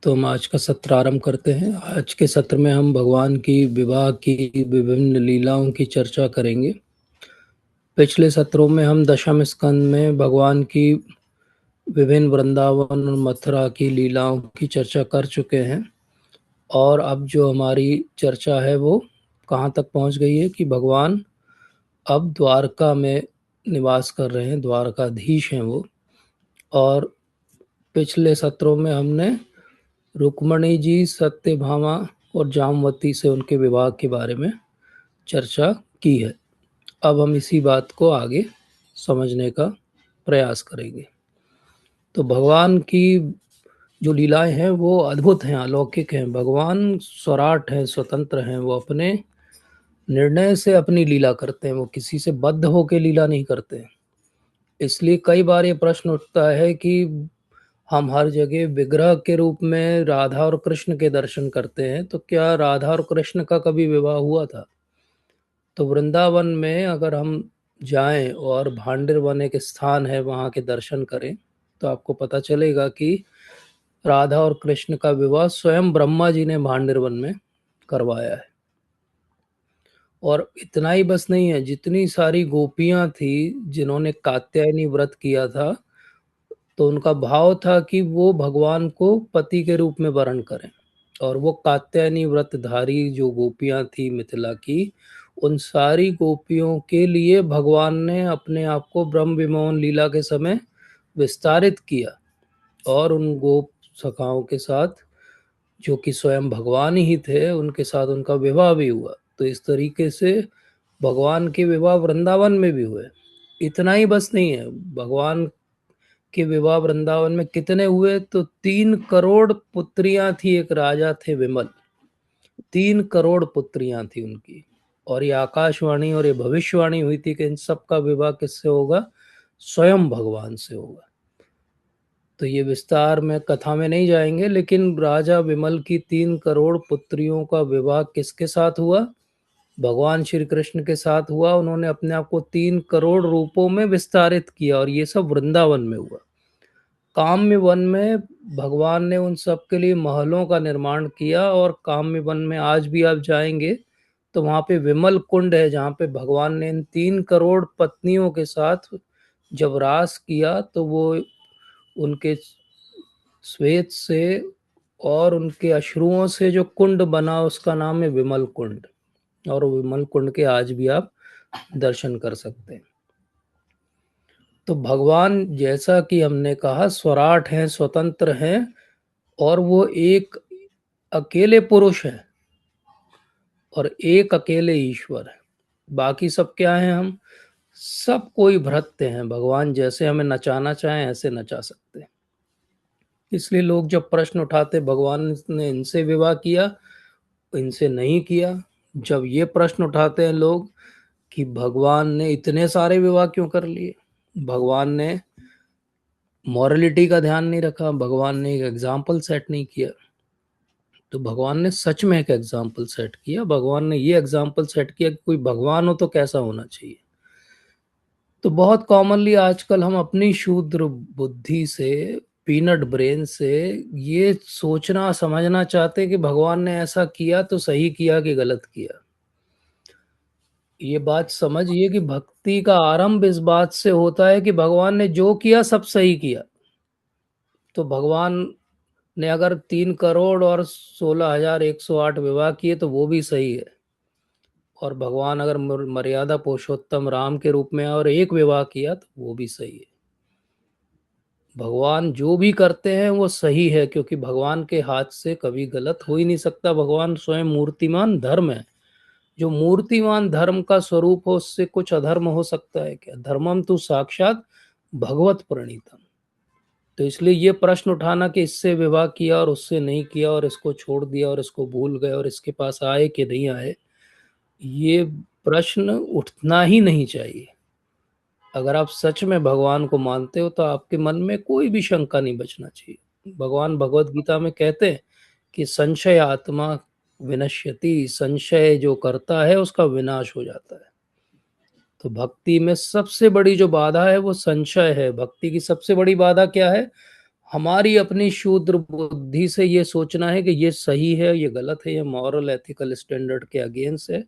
तो हम आज का सत्र आरंभ करते हैं। आज के सत्र में हम भगवान की विवाह की विभिन्न लीलाओं की चर्चा करेंगे। पिछले सत्रों में हम दशम स्कंद में भगवान की विभिन्न वृंदावन और मथुरा की लीलाओं की चर्चा कर चुके हैं। और अब जो हमारी चर्चा है वो कहाँ तक पहुँच गई है कि भगवान अब द्वारका में निवास कर रहे हैं, द्वारकाधीश हैं वो। और पिछले सत्रों में हमने रुक्मणी जी, सत्यभामा और जामवती से उनके विवाह के बारे में चर्चा की है। अब हम इसी बात को आगे समझने का प्रयास करेंगे। तो भगवान की जो लीलाएं हैं वो अद्भुत हैं, अलौकिक हैं। भगवान स्वराट हैं, स्वतंत्र हैं। वो अपने निर्णय से अपनी लीला करते हैं, वो किसी से बद्ध होकर लीला नहीं करते हैं। इसलिए कई बार ये प्रश्न उठता है कि हम हर जगह विग्रह के रूप में राधा और कृष्ण के दर्शन करते हैं, तो क्या राधा और कृष्ण का कभी विवाह हुआ था? तो वृंदावन में अगर हम जाएं और भांडिर वन एक स्थान है, वहाँ के दर्शन करें, तो आपको पता चलेगा कि राधा और कृष्ण का विवाह स्वयं ब्रह्मा जी ने भांडिर वन में करवाया है। और इतना ही बस नहीं है, जितनी सारी गोपियां थी जिन्होंने कात्यायनी व्रत किया था, तो उनका भाव था कि वो भगवान को पति के रूप में वरण करें। और वो कात्यायनी व्रतधारी जो गोपियां थी मिथिला की, उन सारी गोपियों के लिए भगवान ने अपने आप को ब्रह्म विमोहन लीला के समय विस्तारित किया। और उन गोप सखाओं के साथ, जो कि स्वयं भगवान ही थे, उनके साथ उनका विवाह भी हुआ। तो इस तरीके से भगवान के विवाह वृंदावन में भी हुए। इतना ही बस नहीं है, भगवान के विवाह वृंदावन में कितने हुए? तो 3 करोड़ पुत्रियां थी। एक राजा थे विमल, 3 करोड़ पुत्रियां थी उनकी। और ये आकाशवाणी और ये भविष्यवाणी हुई थी कि इन सब का विवाह किससे होगा? स्वयं भगवान से होगा। तो ये विस्तार में कथा में नहीं जाएंगे, लेकिन राजा विमल की 3 करोड़ पुत्रियों का विवाह किसके साथ हुआ? भगवान श्री कृष्ण के साथ हुआ। उन्होंने अपने आप को 3 करोड़ रूपों में विस्तारित किया, और ये सब वृंदावन में हुआ। काम्य वन में भगवान ने उन सब के लिए महलों का निर्माण किया। और काम्य वन में आज भी आप जाएंगे तो वहाँ पे विमल कुंड है, जहाँ पे भगवान ने इन 3 करोड़ पत्नियों के साथ जब रास किया, तो वो उनके श्वेत से और उनके अश्रुओं से जो कुंड बना, उसका नाम है विमल कुंड। और विमल कुंड के आज भी आप दर्शन कर सकते हैं। तो भगवान, जैसा कि हमने कहा, स्वराट हैं, स्वतंत्र हैं। और वो एक अकेले पुरुष हैं और एक अकेले ईश्वर है। बाकी सब क्या हैं? हम सब कोई भ्रत्य हैं। भगवान जैसे हमें नचाना चाहें ऐसे नचा सकते हैं। इसलिए लोग जब प्रश्न उठाते भगवान ने इनसे विवाह किया, इनसे नहीं किया, जब ये प्रश्न उठाते हैं लोग कि भगवान ने इतने सारे विवाह क्यों कर लिए, भगवान ने मॉरलिटी का ध्यान नहीं रखा, भगवान ने एक एग्जाम्पल सेट नहीं किया, तो भगवान ने सच में एक एग्जाम्पल सेट किया। भगवान ने ये एग्जाम्पल सेट किया कि कोई भगवान हो तो कैसा होना चाहिए। तो बहुत कॉमनली आजकल हम अपनी शूद्र बुद्धि से, पीनट ब्रेन से ये सोचना समझना चाहते हैं कि भगवान ने ऐसा किया तो सही किया कि गलत किया। ये बात समझिए कि भक्ति का आरंभ इस बात से होता है कि भगवान ने जो किया सब सही किया। तो भगवान ने अगर 3 करोड़ और 16,108 विवाह किए तो वो भी सही है। और भगवान अगर मर्यादा पुरुषोत्तम राम के रूप में और एक विवाह किया तो वो भी सही है। भगवान जो भी करते हैं वो सही है, क्योंकि भगवान के हाथ से कभी गलत हो ही नहीं सकता। भगवान स्वयं मूर्तिमान धर्म है। जो मूर्तिमान धर्म का स्वरूप हो, उससे कुछ अधर्म हो सकता है क्या? धर्मम तो साक्षात भगवत प्रणीतम। तो इसलिए ये प्रश्न उठाना कि इससे विवाह किया और उससे नहीं किया, और इसको छोड़ दिया और इसको भूल गए, और इसके पास आए कि नहीं आए, ये प्रश्न उठना ही नहीं चाहिए। अगर आप सच में भगवान को मानते हो तो आपके मन में कोई भी शंका नहीं बचना चाहिए। भगवान भगवत गीता में कहते हैं कि संशय आत्मा विनश्यति, संशय जो करता है उसका विनाश हो जाता है। तो भक्ति में सबसे बड़ी जो बाधा है वो संशय है। भक्ति की सबसे बड़ी बाधा क्या है? हमारी अपनी शूद्र बुद्धि से ये सोचना है कि ये सही है, ये गलत है, ये मॉरल एथिकल स्टैंडर्ड के अगेंस्ट है।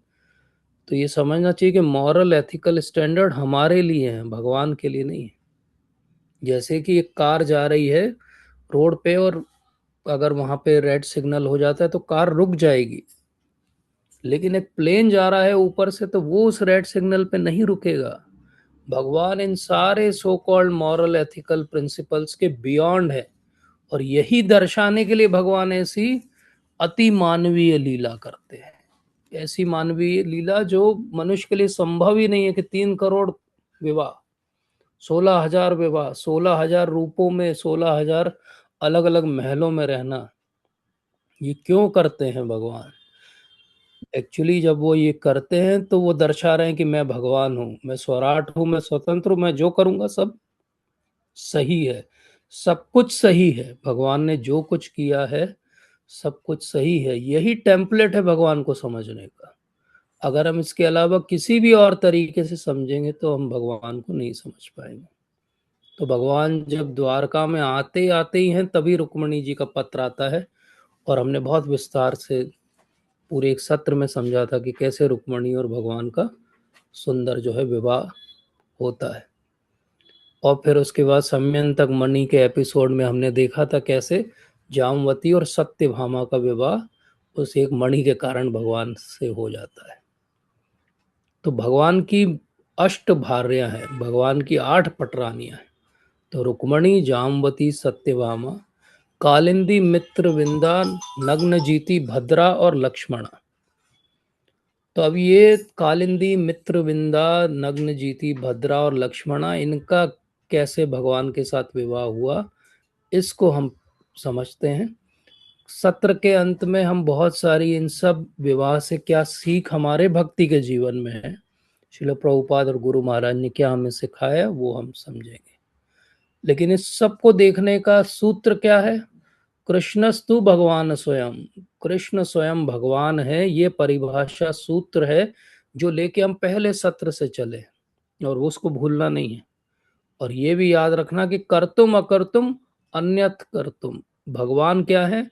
तो ये समझना चाहिए कि मॉरल एथिकल स्टैंडर्ड हमारे लिए हैं, भगवान के लिए नहीं है। जैसे कि एक कार जा रही है रोड पे, और अगर वहां पे रेड सिग्नल हो जाता है तो कार रुक जाएगी, लेकिन एक प्लेन जा रहा है ऊपर से तो वो उस रेड सिग्नल पे नहीं रुकेगा। भगवान इन सारे so called moral ethical principles के बियॉन्ड है, और यही दर्शाने के लिए भगवान ऐसी अति मानवीय लीला करते हैं। ऐसी मानवीय लीला जो मनुष्य के लिए संभव ही नहीं है, कि 3 करोड़ विवाह, 16,000 विवाह, 16,000 रूपों में, 16,000 अलग अलग महलों में रहना, ये क्यों करते हैं भगवान? एक्चुअली जब वो ये करते हैं तो वो दर्शा रहे हैं कि मैं भगवान हूँ, मैं स्वराट हूँ, मैं स्वतंत्र हूँ, मैं जो करूँगा सब सही है। सब कुछ सही है, भगवान ने जो कुछ किया है सब कुछ सही है। यही टेम्पलेट है भगवान को समझने का। अगर हम इसके अलावा किसी भी और तरीके से समझेंगे तो हम भगवान को नहीं समझ पाएंगे। तो भगवान जब द्वारका में आते आते ही हैं तभी रुक्मणी जी का पत्र आता है, और हमने बहुत विस्तार से पूरे एक सत्र में समझा था कि कैसे रुक्मणी और भगवान का सुंदर जो है विवाह होता है। और फिर उसके बाद सम्यंतक मणि के एपिसोड में हमने देखा था कैसे जामवती और सत्यभामा का विवाह उस एक मणि के कारण भगवान से हो जाता है। तो भगवान की अष्ट भार्या हैं, भगवान की 8 पटरानियां हैं। तो रुक्मणी, जामवती, सत्यभामा, कालिंदी, मित्रविंदा, नग्नजीति, भद्रा और लक्ष्मणा। तो अब ये कालिंदी, मित्रविंदा, नग्नजीति, भद्रा और लक्ष्मणा, इनका कैसे भगवान के साथ विवाह हुआ, इसको हम समझते हैं। सत्र के अंत में हम बहुत सारी इन सब विवाह से क्या सीख हमारे भक्ति के जीवन में है, श्रील प्रभुपाद और गुरु महाराज ने क्या हमें सिखाया, वो हम समझेंगे। लेकिन इस सब को देखने का सूत्र क्या है? कृष्णस्तु भगवान स्वयं। कृष्ण स्वयं भगवान है, ये परिभाषा सूत्र है जो लेके हम पहले सत्र से चले, और उसको भूलना नहीं है। और ये भी याद रखना कि कर्तुम अकर्तुम अन्यथ कर्तुम। भगवान क्या है?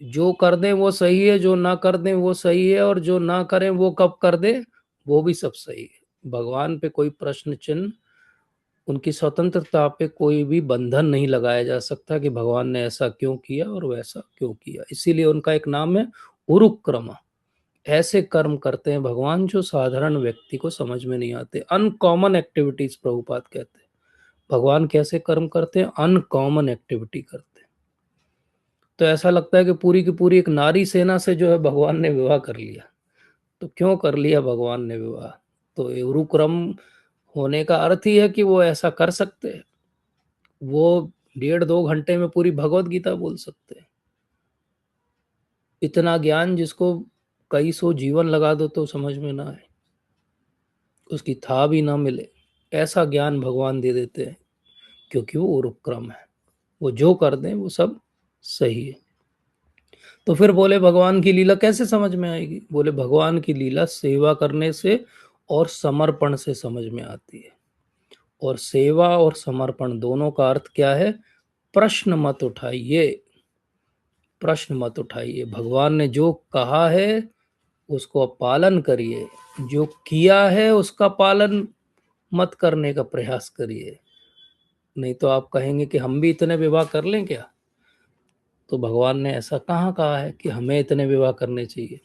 जो कर दें वो सही है, जो ना कर दें वो सही है, और जो ना करें वो कब कर दे वो भी सब सही है। भगवान पे कोई प्रश्न चिन्ह, उनकी स्वतंत्रता पे कोई भी बंधन नहीं लगाया जा सकता कि भगवान ने ऐसा क्यों किया और वैसा क्यों किया। इसीलिए उनका एक नाम है उरुक्रमा। ऐसे कर्म करते हैं भगवान जो साधारण व्यक्ति को समझ में नहीं आते। अनकॉमन एक्टिविटीज प्रभुपाद कहते हैं। भगवान कैसे कर्म करते हैं? अनकॉमन एक्टिविटी करते हैं। तो ऐसा लगता है कि पूरी की पूरी एक नारी सेना से जो है भगवान ने विवाह कर लिया। तो क्यों कर लिया भगवान ने विवाह? तो उरुक्रम होने का अर्थ ही है कि वो ऐसा कर सकते हैं। वो 1.5-2 घंटे में पूरी भगवत गीता बोल सकते हैं। इतना ज्ञान जिसको कई सौ जीवन लगा दो तो समझ में ना आए, उसकी था भी ना मिले, ऐसा ज्ञान भगवान दे देते हैं, क्योंकि वो उरुक्रम है। वो जो कर दें वो सब सही है। तो फिर बोले भगवान की लीला कैसे समझ में आएगी? बोले भगवान की लीला सेवा करने से और समर्पण से समझ में आती है। और सेवा और समर्पण दोनों का अर्थ क्या है? प्रश्न मत उठाइए, प्रश्न मत उठाइए। भगवान ने जो कहा है उसको आप पालन करिए, जो किया है उसका पालन मत करने का प्रयास करिए। नहीं तो आप कहेंगे कि हम भी इतने विवाह कर लें क्या? तो भगवान ने ऐसा कहाँ कहा है कि हमें इतने विवाह करने चाहिए?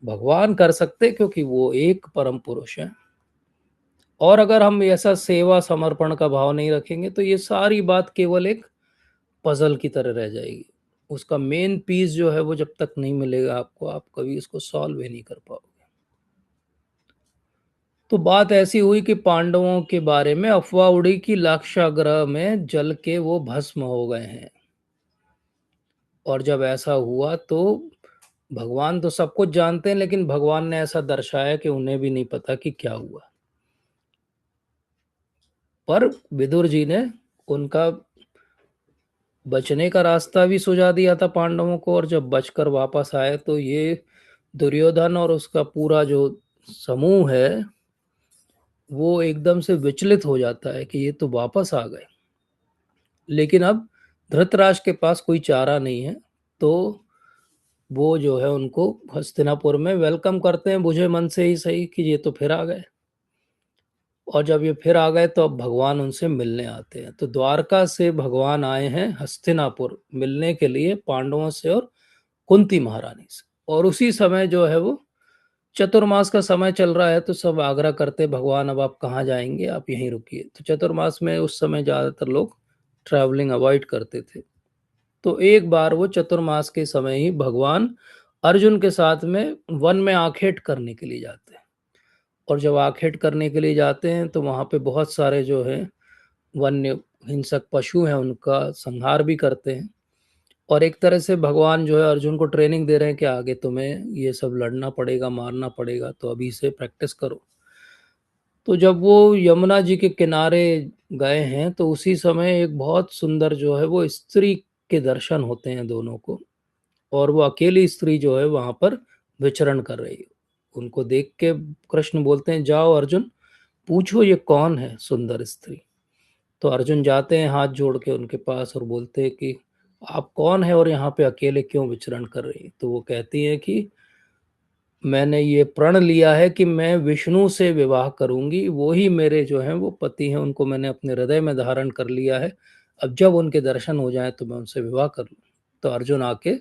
भगवान कर सकते क्योंकि वो एक परम पुरुष है। और अगर हम ऐसा सेवा समर्पण का भाव नहीं रखेंगे तो ये सारी बात केवल एक पजल की तरह रह जाएगी। उसका मेन पीस जो है वो जब तक नहीं मिलेगा आपको, आप कभी इसको सॉल्व ही नहीं कर पाओगे। तो बात ऐसी हुई कि पांडवों के बारे में अफवाह उड़ी कि लाक्षागृह में जल के वो भस्म हो गए हैं। और जब ऐसा हुआ तो भगवान तो सब कुछ जानते हैं, लेकिन भगवान ने ऐसा दर्शाया कि उन्हें भी नहीं पता कि क्या हुआ। पर विदुर जी ने उनका बचने का रास्ता भी सुझा दिया था पांडवों को, और जब बचकर वापस आए तो ये दुर्योधन और उसका पूरा जो समूह है वो एकदम से विचलित हो जाता है कि ये तो वापस आ गए। लेकिन अब धृतराष्ट्र के पास कोई चारा नहीं है, तो वो जो है उनको हस्तिनापुर में वेलकम करते हैं बुझे मन से ही सही कि ये तो फिर आ गए। और जब ये फिर आ गए तो अब भगवान उनसे मिलने आते हैं। तो द्वारका से भगवान आए हैं हस्तिनापुर मिलने के लिए पांडवों से और कुंती महारानी से। और उसी समय जो है वो चतुर्मास का समय चल रहा है, तो सब आग्रह करते भगवान अब आप कहाँ जाएंगे, आप यहीं रुकिए। तो चतुर्मास में उस समय ज़्यादातर लोग ट्रैवलिंग अवॉइड करते थे। तो एक बार वो चतुर्मास के समय ही भगवान अर्जुन के साथ में वन में आखेट करने के लिए जाते हैं। और जब आखेट करने के लिए जाते हैं तो वहाँ पे बहुत सारे जो है वन्य हिंसक पशु हैं, उनका संहार भी करते हैं। और एक तरह से भगवान जो है अर्जुन को ट्रेनिंग दे रहे हैं कि आगे तुम्हें ये सब लड़ना पड़ेगा, मारना पड़ेगा, तो अभी से प्रैक्टिस करो। तो जब वो यमुना जी के किनारे गए हैं तो उसी समय एक बहुत सुंदर जो है वो स्त्री के दर्शन होते हैं दोनों को। और वो अकेली स्त्री जो है वहां पर विचरण कर रही है। उनको देख के कृष्ण बोलते हैं, जाओ अर्जुन, पूछो ये कौन है सुंदर स्त्री। तो अर्जुन जाते हैं हाथ जोड़ के उनके पास और बोलते हैं कि आप कौन है और यहाँ पे अकेले क्यों विचरण कर रही है। तो वो कहती है कि मैंने ये प्रण लिया है कि मैं विष्णु से विवाह करूंगी, वो ही मेरे जो हैं वो पति हैं, उनको मैंने अपने हृदय में धारण कर लिया है। अब जब उनके दर्शन हो जाएं तो मैं उनसे विवाह कर लूँ। तो अर्जुन आके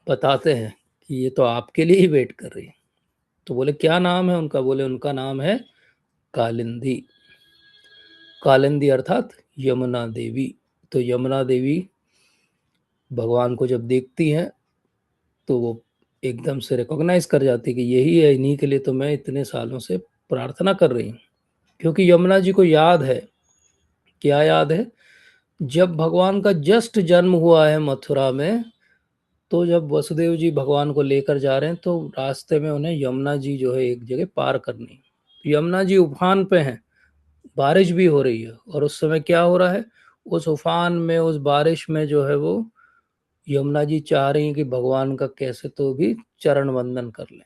बताते हैं कि ये तो आपके लिए ही वेट कर रही है। तो बोले क्या नाम है उनका, बोले उनका नाम है कालिंदी। कालिंदी अर्थात यमुना देवी। तो यमुना देवी भगवान को जब देखती हैं तो वो एकदम से रिकॉग्नाइज कर जाती है कि यही है, इन्हीं के लिए तो मैं इतने सालों से प्रार्थना कर रही हूँ। क्योंकि यमुना जी को याद है, क्या याद है, जब भगवान का जस्ट जन्म हुआ है मथुरा में, तो जब वसुदेव जी भगवान को लेकर जा रहे हैं तो रास्ते में उन्हें यमुना जी जो है एक जगह पार करनी है। यमुना जी उफान पे हैं, बारिश भी हो रही है। और उस समय क्या हो रहा है, उस उफान में उस बारिश में जो है वो यमुना जी चाह रही हैं कि भगवान का कैसे तो भी चरण वंदन कर लें।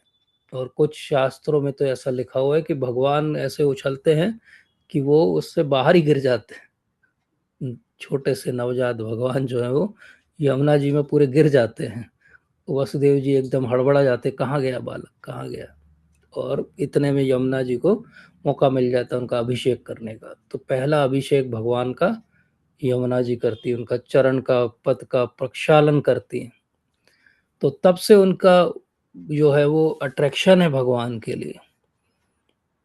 और कुछ शास्त्रों में तो ऐसा लिखा हुआ है कि भगवान ऐसे उछलते हैं कि वो उससे बाहर ही गिर जाते हैं। छोटे से नवजात भगवान जो है वो यमुना जी में पूरे गिर जाते हैं। वसुदेव जी एकदम हड़बड़ा जाते, कहाँ गया बालक, कहाँ गया। और इतने में यमुना जी को मौका मिल जाता है उनका अभिषेक करने का। तो पहला अभिषेक भगवान का यमुना जी करती है, उनका चरण का पद का प्रक्षालन करती हैं। तो तब से उनका जो है वो अट्रैक्शन है भगवान के लिए।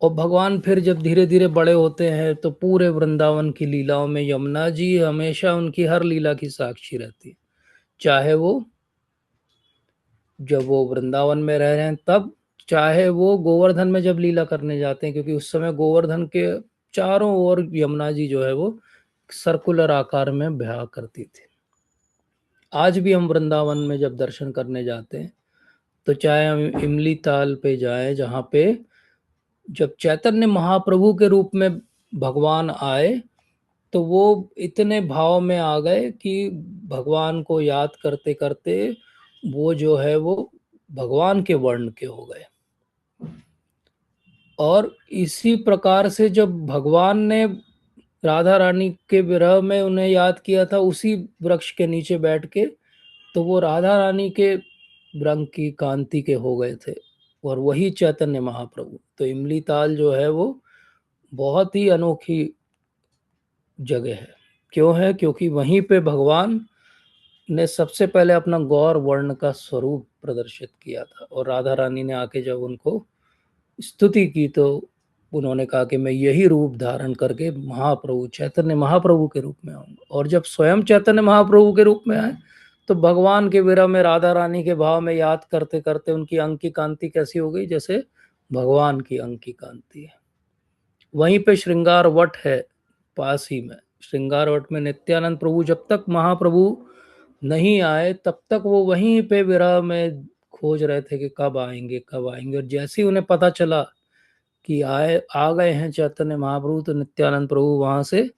और भगवान फिर जब धीरे धीरे बड़े होते हैं तो पूरे वृंदावन की लीलाओं में यमुना जी हमेशा उनकी हर लीला की साक्षी रहती है। चाहे वो जब वो वृंदावन में रह रहे हैं तब, चाहे वो गोवर्धन में जब लीला करने जाते हैं, क्योंकि उस समय गोवर्धन के चारों ओर यमुना जी जो है वो सर्कुलर आकार में बहा करती थी। आज भी हम वृंदावन में जब दर्शन करने जाते हैं तो चाहे हम इमली ताल पे जाएं, जहाँ पे जब चैतन्य महाप्रभु के रूप में भगवान आए तो वो इतने भाव में आ गए कि भगवान को याद करते करते वो जो है वो भगवान के वर्ण के हो गए। और इसी प्रकार से जब भगवान ने राधा रानी के विरह में उन्हें याद किया था उसी वृक्ष के नीचे बैठ के, तो वो राधा रानी के रंग की कांति के हो गए थे। और वही चैतन्य महाप्रभु। तो इमली ताल जो है वो बहुत ही अनोखी जगह है। क्यों है, क्योंकि वहीं पे भगवान ने सबसे पहले अपना गौर वर्ण का स्वरूप प्रदर्शित किया था। और राधा रानी ने आके जब उनको स्तुति की तो उन्होंने कहा कि मैं यही रूप धारण करके महाप्रभु चैतन्य महाप्रभु के रूप में आऊंगा। और जब स्वयं चैतन्य महाप्रभु के रूप में आए तो भगवान के विरह में राधा रानी के भाव में याद करते करते उनकी अंग की कांति कैसी हो गई, जैसे भगवान की अंग की कांति है। वहीं पे श्रृंगार वट है पास ही में। श्रृंगार वट में नित्यानंद प्रभु जब तक महाप्रभु नहीं आए तब तक वो वहीं पे विरह में खोज रहे थे कि कब आएंगे कब आएंगे। और जैसे ही उन्हें पता चला कि आए आ गए हैं चैतन्य महाप्रभु तो नित्यानंद प्रभु वहां से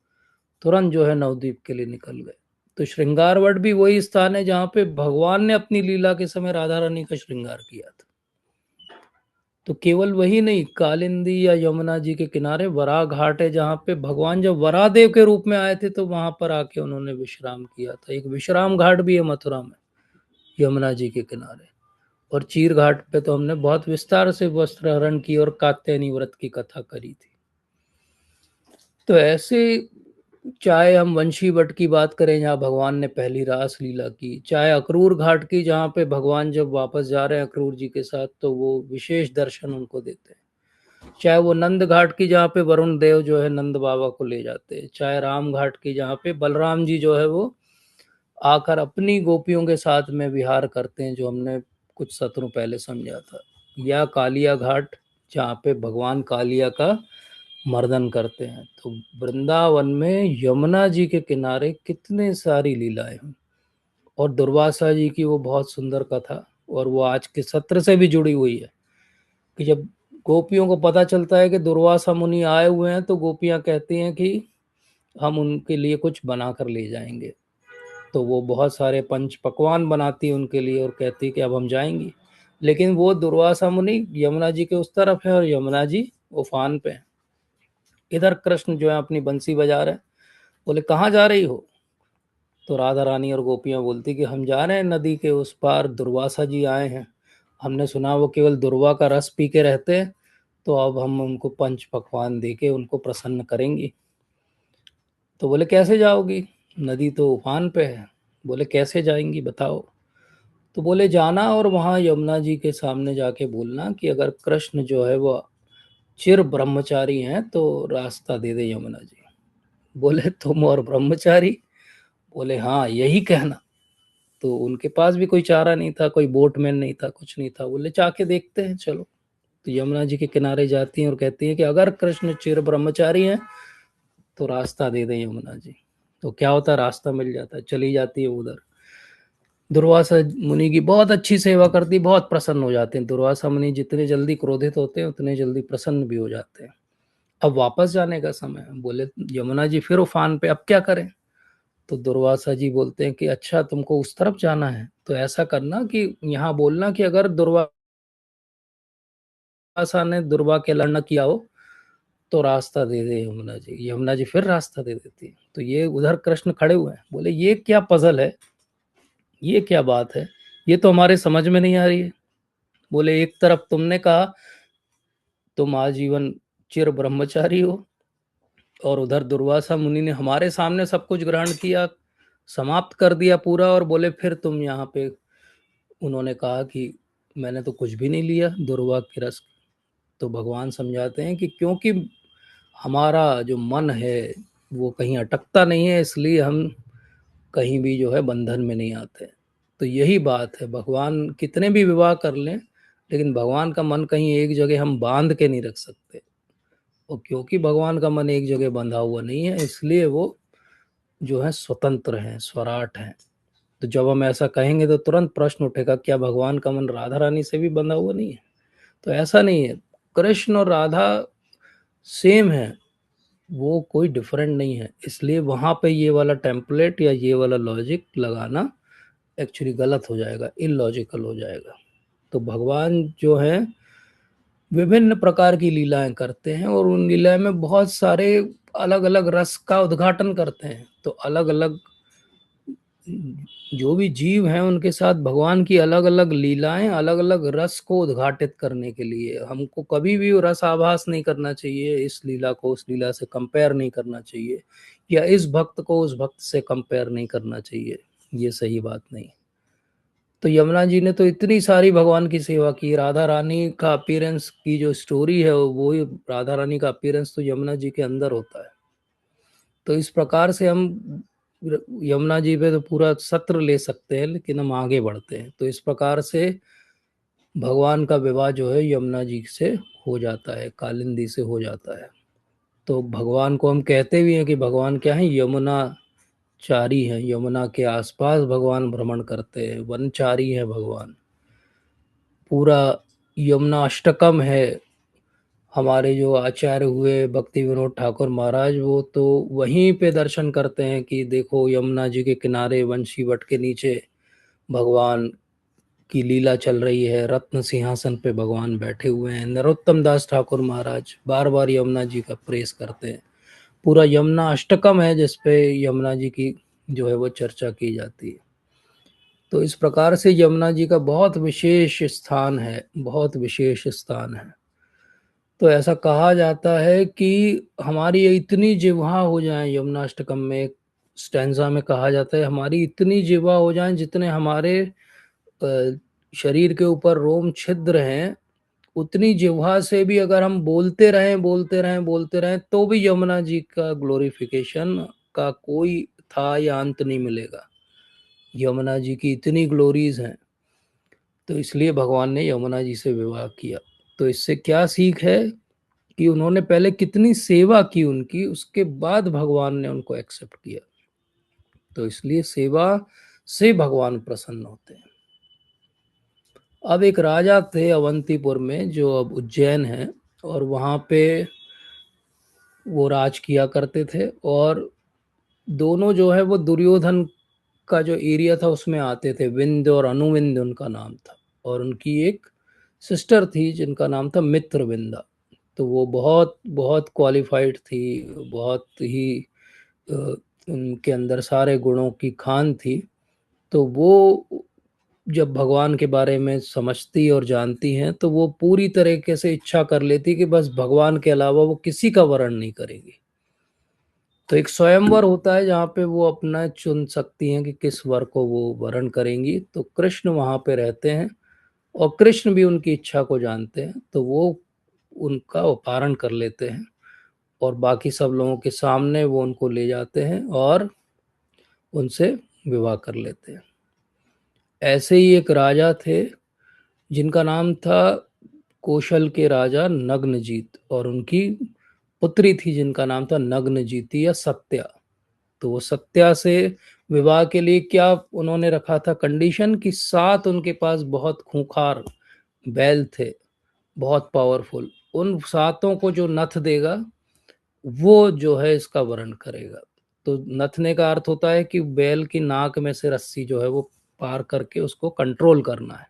तुरंत जो है नवद्वीप के लिए निकल गए। तो श्रृंगारवट भी वही स्थान है जहाँ पे भगवान ने अपनी लीला के समय राधा रानी का श्रृंगार किया था। तो केवल वही नहीं, कालिंदी या यमुना जी के किनारे वराह घाट है, जहाँ पे भगवान जब वराहदेव के रूप में आए थे तो वहां पर आके उन्होंने विश्राम किया था। एक विश्राम घाट भी है मथुरा में, यमुना जी के किनारे। और चीर घाट पे तो हमने बहुत विस्तार से वस्त्र हरण की और कात्यायनी व्रत की कथा करी थी। तो ऐसे, चाहे हम वंशी वट की बात करें जहाँ भगवान ने पहली रास लीला की, चाहे अक्रूर घाट की जहाँ पे भगवान जब वापस जा रहे हैं अक्रूर जी के साथ तो वो विशेष दर्शन उनको देते हैं, चाहे वो नंद घाट की जहाँ पे वरुण देव जो है नंद बाबा को ले जाते हैं, चाहे राम घाट की जहाँ पे बलराम जी जो है वो आकर अपनी गोपियों के साथ में विहार करते हैं, जो हमने कुछ सत्रों पहले समझा था, या कालिया घाट जहाँ पे भगवान कालिया का मर्दन करते हैं। तो वृंदावन में यमुना जी के किनारे कितने सारी लीलाएं हैं। और दुर्वासा जी की वो बहुत सुंदर कथा, और वो आज के सत्र से भी जुड़ी हुई है, कि जब गोपियों को पता चलता है कि दुर्वासा मुनि आए हुए हैं तो गोपियां कहती हैं कि हम उनके लिए कुछ बना कर ले जाएंगे। तो वो बहुत सारे पंच पकवान बनाती है उनके लिए और कहती है कि अब हम जाएंगी। लेकिन वो दुर्वासा मुनि यमुना जी के उस तरफ है और यमुना जी उफान पे है। इधर कृष्ण जो है अपनी बंसी बजा रहे हैं। बोले कहाँ जा रही हो? तो राधा रानी और गोपियां बोलती कि हम जा रहे हैं नदी के उस पार, दुर्वासा जी आए हैं, हमने सुना वो केवल दुर्वा का रस पी के रहते हैं, तो अब हम उनको पंच पकवान दे के उनको प्रसन्न करेंगी। तो बोले कैसे जाओगी, नदी तो उफान पे है। बोले कैसे जाएंगी बताओ। तो बोले जाना और वहाँ यमुना जी के सामने जाके बोलना कि अगर कृष्ण जो है वो चिर ब्रह्मचारी हैं तो रास्ता दे दे यमुना जी। बोले तुम और ब्रह्मचारी? बोले हाँ यही कहना। तो उनके पास भी कोई चारा नहीं था, कोई बोटमैन नहीं था, कुछ नहीं था। बोले जाके देखते हैं चलो। तो यमुना जी के किनारे जाती हैं और कहती हैं कि अगर कृष्ण चिर ब्रह्मचारी हैं तो रास्ता दे दें यमुना जी। तो क्या होता है, रास्ता मिल जाता है, चली जाती है उधर। दुर्वासा मुनि की बहुत अच्छी सेवा करती, बहुत प्रसन्न हो जाते हैं। दुर्वासा मुनि जितने जल्दी क्रोधित होते हैं उतने जल्दी प्रसन्न भी हो जाते हैं। अब वापस जाने का समय है। बोले यमुना जी फिर उफान पे, अब क्या करें? तो दुर्वासा जी बोलते हैं कि अच्छा तुमको उस तरफ जाना है तो ऐसा करना कि यहाँ बोलना कि अगर दुर्वासा ने दुर्वा के लड़ना किया हो तो रास्ता दे दे यमुना जी। यमुना जी फिर रास्ता दे देती है। तो ये उधर कृष्ण खड़े हुए हैं। बोले ये क्या पजल है, ये क्या बात है, ये तो हमारे समझ में नहीं आ रही है। बोले एक तरफ तुमने कहा तुम आजीवन चिर ब्रह्मचारी हो, और उधर दुर्वासा मुनि ने हमारे सामने सब कुछ ग्रहण किया, समाप्त कर दिया पूरा, और बोले फिर तुम यहाँ पे। उन्होंने कहा कि मैंने तो कुछ भी नहीं लिया दुर्वा के रस। तो भगवान समझाते हैं कि क्योंकि हमारा जो मन है वो कहीं अटकता नहीं है, इसलिए हम कहीं भी जो है बंधन में नहीं आते। तो यही बात है, भगवान कितने भी विवाह कर लें लेकिन भगवान का मन कहीं एक जगह हम बांध के नहीं रख सकते। और क्योंकि भगवान का मन एक जगह बंधा हुआ नहीं है इसलिए वो जो है स्वतंत्र हैं, स्वराट हैं। तो जब हम ऐसा कहेंगे तो तुरंत प्रश्न उठेगा, क्या भगवान का मन राधा रानी से भी बंधा हुआ नहीं है? तो ऐसा नहीं है, कृष्ण और राधा सेम है, वो कोई डिफरेंट नहीं है। इसलिए वहां पे ये वाला टेम्पलेट या ये वाला लॉजिक लगाना एक्चुअली गलत हो जाएगा, इलॉजिकल हो जाएगा। तो भगवान जो है विभिन्न प्रकार की लीलाएं करते हैं और उन लीलाएं में बहुत सारे अलग अलग रस का उद्घाटन करते हैं। तो अलग अलग जो भी जीव हैं उनके साथ भगवान की अलग अलग लीलाएं अलग अलग रस को उद्घाटित करने के लिए, हमको कभी भी रस आभास नहीं करना चाहिए, इस लीला को उस लीला से कंपेयर नहीं करना चाहिए, या इस भक्त को उस भक्त से कंपेयर नहीं करना चाहिए। ये सही बात नहीं। तो यमुना जी ने तो इतनी सारी भगवान की सेवा की। राधा रानी का अपीयरेंस की जो स्टोरी है वो राधा रानी का अपीयरेंस तो यमुना जी के अंदर होता है। तो इस प्रकार से हम यमुना जी पे तो पूरा सत्र ले सकते हैं, लेकिन हम आगे बढ़ते हैं। तो इस प्रकार से भगवान का विवाह जो है यमुना जी से हो जाता है, कालिंदी से हो जाता है। तो भगवान को हम कहते भी हैं कि भगवान क्या है, यमुना चारी है, यमुना के आसपास भगवान भ्रमण करते हैं, वनचारी है भगवान। पूरा यमुना अष्टकम है। हमारे जो आचार्य हुए भक्ति विनोद ठाकुर महाराज, वो तो वहीं पे दर्शन करते हैं कि देखो यमुना जी के किनारे वंशी वट के नीचे भगवान की लीला चल रही है, रत्न सिंहासन पे भगवान बैठे हुए हैं। नरोत्तम दास ठाकुर महाराज बार बार यमुना जी का प्रेस करते हैं। पूरा यमुना अष्टकम है जिसपे यमुना जी की जो है वो चर्चा की जाती है। तो इस प्रकार से यमुना जी का बहुत विशेष स्थान है, बहुत विशेष स्थान है। तो ऐसा कहा जाता है कि हमारी ये इतनी जिह्वा हो जाए, यमुना अष्टकम में एक स्टैंजा में कहा जाता है, हमारी इतनी जिह्वा हो जाए जितने हमारे शरीर के ऊपर रोम छिद्र हैं, उतनी जिह्वा से भी अगर हम बोलते रहें बोलते रहें बोलते रहें तो भी यमुना जी का ग्लोरिफिकेशन का कोई था या अंत नहीं मिलेगा। यमुना जी की इतनी ग्लोरीज हैं, तो इसलिए भगवान ने यमुना जी से विवाह किया। तो इससे क्या सीख है कि उन्होंने पहले कितनी सेवा की उनकी, उसके बाद भगवान ने उनको एक्सेप्ट किया। तो इसलिए सेवा से भगवान प्रसन्न होते हैं। अब एक राजा थे अवंतीपुर में जो अब उज्जैन है, और वहाँ पे वो राज किया करते थे। और दोनों जो है वो दुर्योधन का जो एरिया था उसमें आते थे। विंध्य और अनुविंध्य उनका नाम था, और उनकी एक सिस्टर थी जिनका नाम था मित्रविंदा। तो वो बहुत बहुत क्वालिफाइड थी, बहुत ही अ, उनके अंदर सारे गुणों की खान थी। तो वो जब भगवान के बारे में समझती और जानती हैं तो वो पूरी तरीके से इच्छा कर लेती कि बस भगवान के अलावा वो किसी का वरण नहीं करेगी। तो एक स्वयंवर होता है जहाँ पे वो अपना चुन सकती हैं कि किस वर को वो वरण करेंगी। तो कृष्ण वहाँ पे रहते हैं, और कृष्ण भी उनकी इच्छा को जानते हैं, तो वो उनका अपहरण कर लेते हैं, और बाकी सब लोगों के सामने वो उनको ले जाते हैं और उनसे विवाह कर लेते हैं। ऐसे ही एक राजा थे जिनका नाम था कौशल के राजा नग्नजीत, और उनकी पुत्री थी जिनका नाम था नग्नजीती या सत्या। तो वो सत्या से विवाह के लिए क्या उन्होंने रखा था कंडीशन, कि सात उनके पास बहुत खूंखार बैल थे, बहुत पावरफुल। उन सातों को जो नथ देगा वो जो है इसका वरण करेगा। तो नथने का अर्थ होता है कि बैल की नाक में से रस्सी जो है वो पार करके उसको कंट्रोल करना है।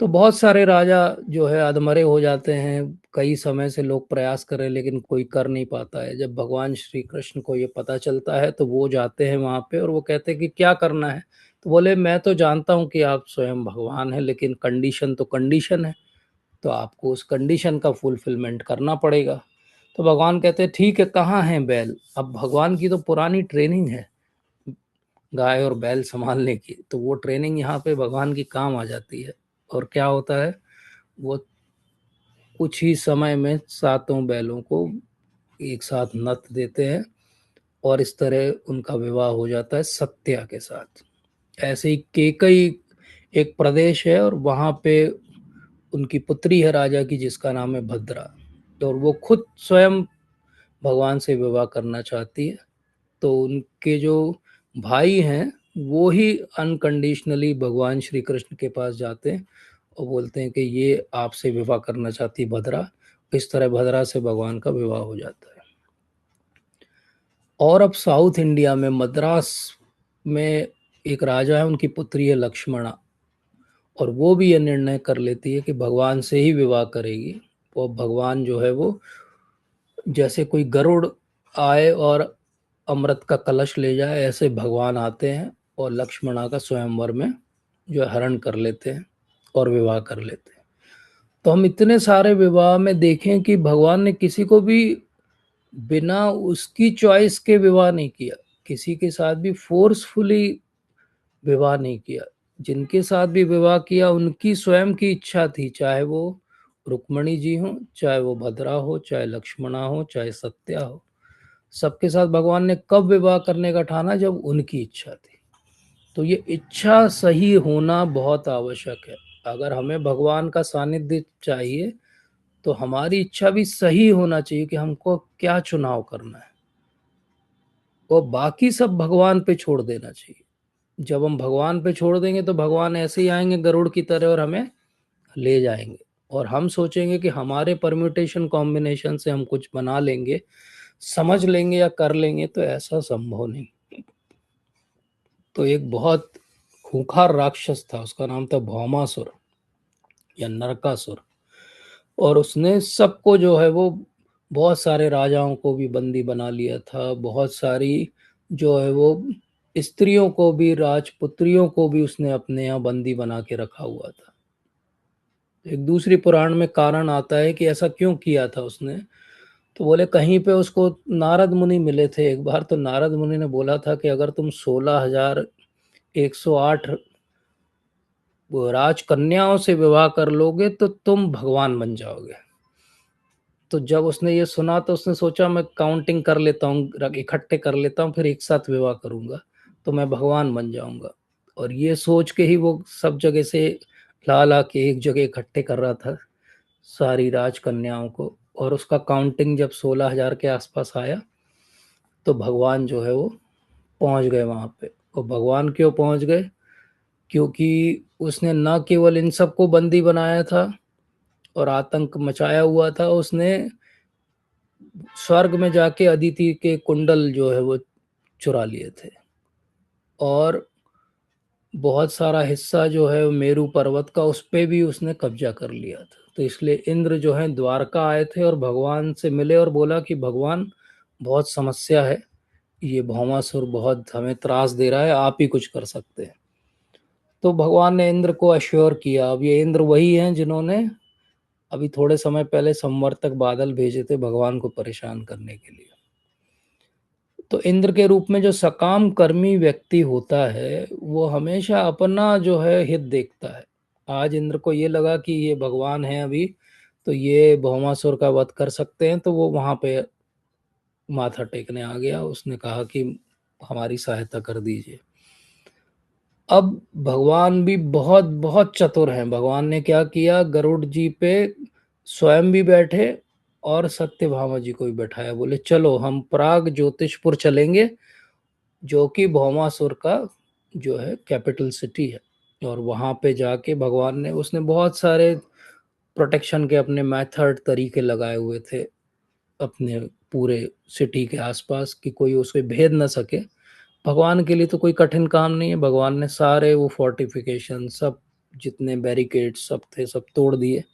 तो बहुत सारे राजा जो है अधमरे हो जाते हैं। कई समय से लोग प्रयास कर रहे हैं लेकिन कोई कर नहीं पाता है। जब भगवान श्री कृष्ण को ये पता चलता है तो वो जाते हैं वहाँ पे, और वो कहते हैं कि क्या करना है। तो बोले मैं तो जानता हूँ कि आप स्वयं भगवान हैं, लेकिन कंडीशन तो कंडीशन है, तो आपको उस कंडीशन का फुलफिलमेंट करना पड़ेगा। तो भगवान कहते हैं ठीक है, कहाँ है बैल। अब भगवान की तो पुरानी ट्रेनिंग है गाय और बैल संभालने की, तो वो ट्रेनिंग यहाँ पे भगवान की काम आ जाती है। और क्या होता है, वो कुछ ही समय में सातों बैलों को एक साथ नथ देते हैं, और इस तरह उनका विवाह हो जाता है सत्या के साथ। ऐसे ही केकई एक प्रदेश है, और वहाँ पे उनकी पुत्री है राजा की जिसका नाम है भद्रा। और वो खुद स्वयं भगवान से विवाह करना चाहती है। तो उनके जो भाई हैं वो ही अनकंडीशनली भगवान श्री कृष्ण के पास जाते हैं और बोलते हैं कि ये आपसे विवाह करना चाहती है भद्रा। इस तरह भद्रा से भगवान का विवाह हो जाता है। और अब साउथ इंडिया में मद्रास में एक राजा है, उनकी पुत्री है लक्ष्मणा, और वो भी ये निर्णय कर लेती है कि भगवान से ही विवाह करेगी। और भगवान जो है वो जैसे कोई गरुड़ आए और अमृत का कलश ले जाए, ऐसे भगवान आते हैं और लक्ष्मणा का स्वयंवर में जो है हरण कर लेते हैं और विवाह कर लेते हैं। तो हम इतने सारे विवाह में देखें कि भगवान ने किसी को भी बिना उसकी चॉइस के विवाह नहीं किया, किसी के साथ भी फोर्सफुली विवाह नहीं किया। जिनके साथ भी विवाह किया उनकी स्वयं की इच्छा थी, चाहे वो रुक्मणी जी हो, चाहे वो भद्रा हो, चाहे लक्ष्मणा हो, चाहे सत्या हो। सबके साथ भगवान ने कब विवाह करने का ठाना, जब उनकी इच्छा थी। तो ये इच्छा सही होना बहुत आवश्यक है। अगर हमें भगवान का सानिध्य चाहिए तो हमारी इच्छा भी सही होना चाहिए कि हमको क्या चुनाव करना है, और बाकी सब भगवान पे छोड़ देना चाहिए। जब हम भगवान पे छोड़ देंगे तो भगवान ऐसे ही आएंगे गरुड़ की तरह और हमें ले जाएंगे, और हम सोचेंगे कि हमारे परम्यूटेशन कॉम्बिनेशन से हम कुछ बना लेंगे, समझ लेंगे या कर लेंगे, तो ऐसा संभव नहीं। तो एक बहुत खूंखार राक्षस था, उसका नाम था भौमासुर या नरकासुर। और उसने सबको जो है वो बहुत सारे राजाओं को भी बंदी बना लिया था, बहुत सारी जो है वो स्त्रियों को भी, राजपुत्रियों को भी उसने अपने यहाँ बंदी बना के रखा हुआ था। एक दूसरी पुराण में कारण आता है कि ऐसा क्यों किया था उसने। तो बोले कहीं पे उसको नारद मुनि मिले थे एक बार, तो नारद मुनि ने बोला था कि अगर तुम 16,108 वो राजकन्याओं से विवाह कर लोगे तो तुम भगवान बन जाओगे। तो जब उसने ये सुना तो उसने सोचा मैं काउंटिंग कर लेता हूँ, इकट्ठे कर लेता हूँ, फिर एक साथ विवाह करूंगा तो मैं भगवान बन जाऊंगा। और ये सोच के ही वो सब जगह से ला ला के एक जगह इकट्ठे कर रहा था सारी राजकन्याओं को। और उसका काउंटिंग जब 16,000 के आसपास आया तो भगवान जो है वो पहुंच गए वहां पे। और भगवान क्यों पहुंच गए? क्योंकि उसने न केवल इन सबको बंदी बनाया था और आतंक मचाया हुआ था, उसने स्वर्ग में जाके अदिति के कुंडल जो है वो चुरा लिए थे। और बहुत सारा हिस्सा जो है मेरू पर्वत का, उस पे भी उसने कब्जा कर लिया था। तो इसलिए इंद्र जो है द्वारका आए थे और भगवान से मिले और बोला कि भगवान बहुत समस्या है, ये भौमासुर बहुत हमें त्रास दे रहा है, आप ही कुछ कर सकते हैं। तो भगवान ने इंद्र को अश्योर किया। अब ये इंद्र वही हैं जिन्होंने अभी थोड़े समय पहले संवर्तक बादल भेजे थे भगवान को परेशान करने के लिए। तो इंद्र के रूप में जो सकाम कर्मी व्यक्ति होता है वो हमेशा अपना जो है हित देखता है। आज इंद्र को ये लगा कि ये भगवान है अभी, तो ये भौमासुर का वध कर सकते हैं, तो वो वहां पे माथा टेकने आ गया। उसने कहा कि हमारी सहायता कर दीजिए। अब भगवान भी बहुत बहुत चतुर हैं। भगवान ने क्या किया, गरुड़ जी पे स्वयं भी बैठे और सत्यभामा जी को भी बैठाया। बोले चलो हम प्राग ज्योतिषपुर चलेंगे, जो कि भौमासुर का जो है कैपिटल सिटी है। और वहां पे जाके भगवान ने, उसने बहुत सारे प्रोटेक्शन के अपने मेथड तरीके लगाए हुए थे अपने पूरे सिटी के आसपास, कि कोई उसे भेद ना सके। भगवान के लिए तो कोई कठिन काम नहीं है। भगवान ने सारे वो फोर्टिफिकेशन सब, जितने बैरिकेड सब थे, सब तोड़ दिए।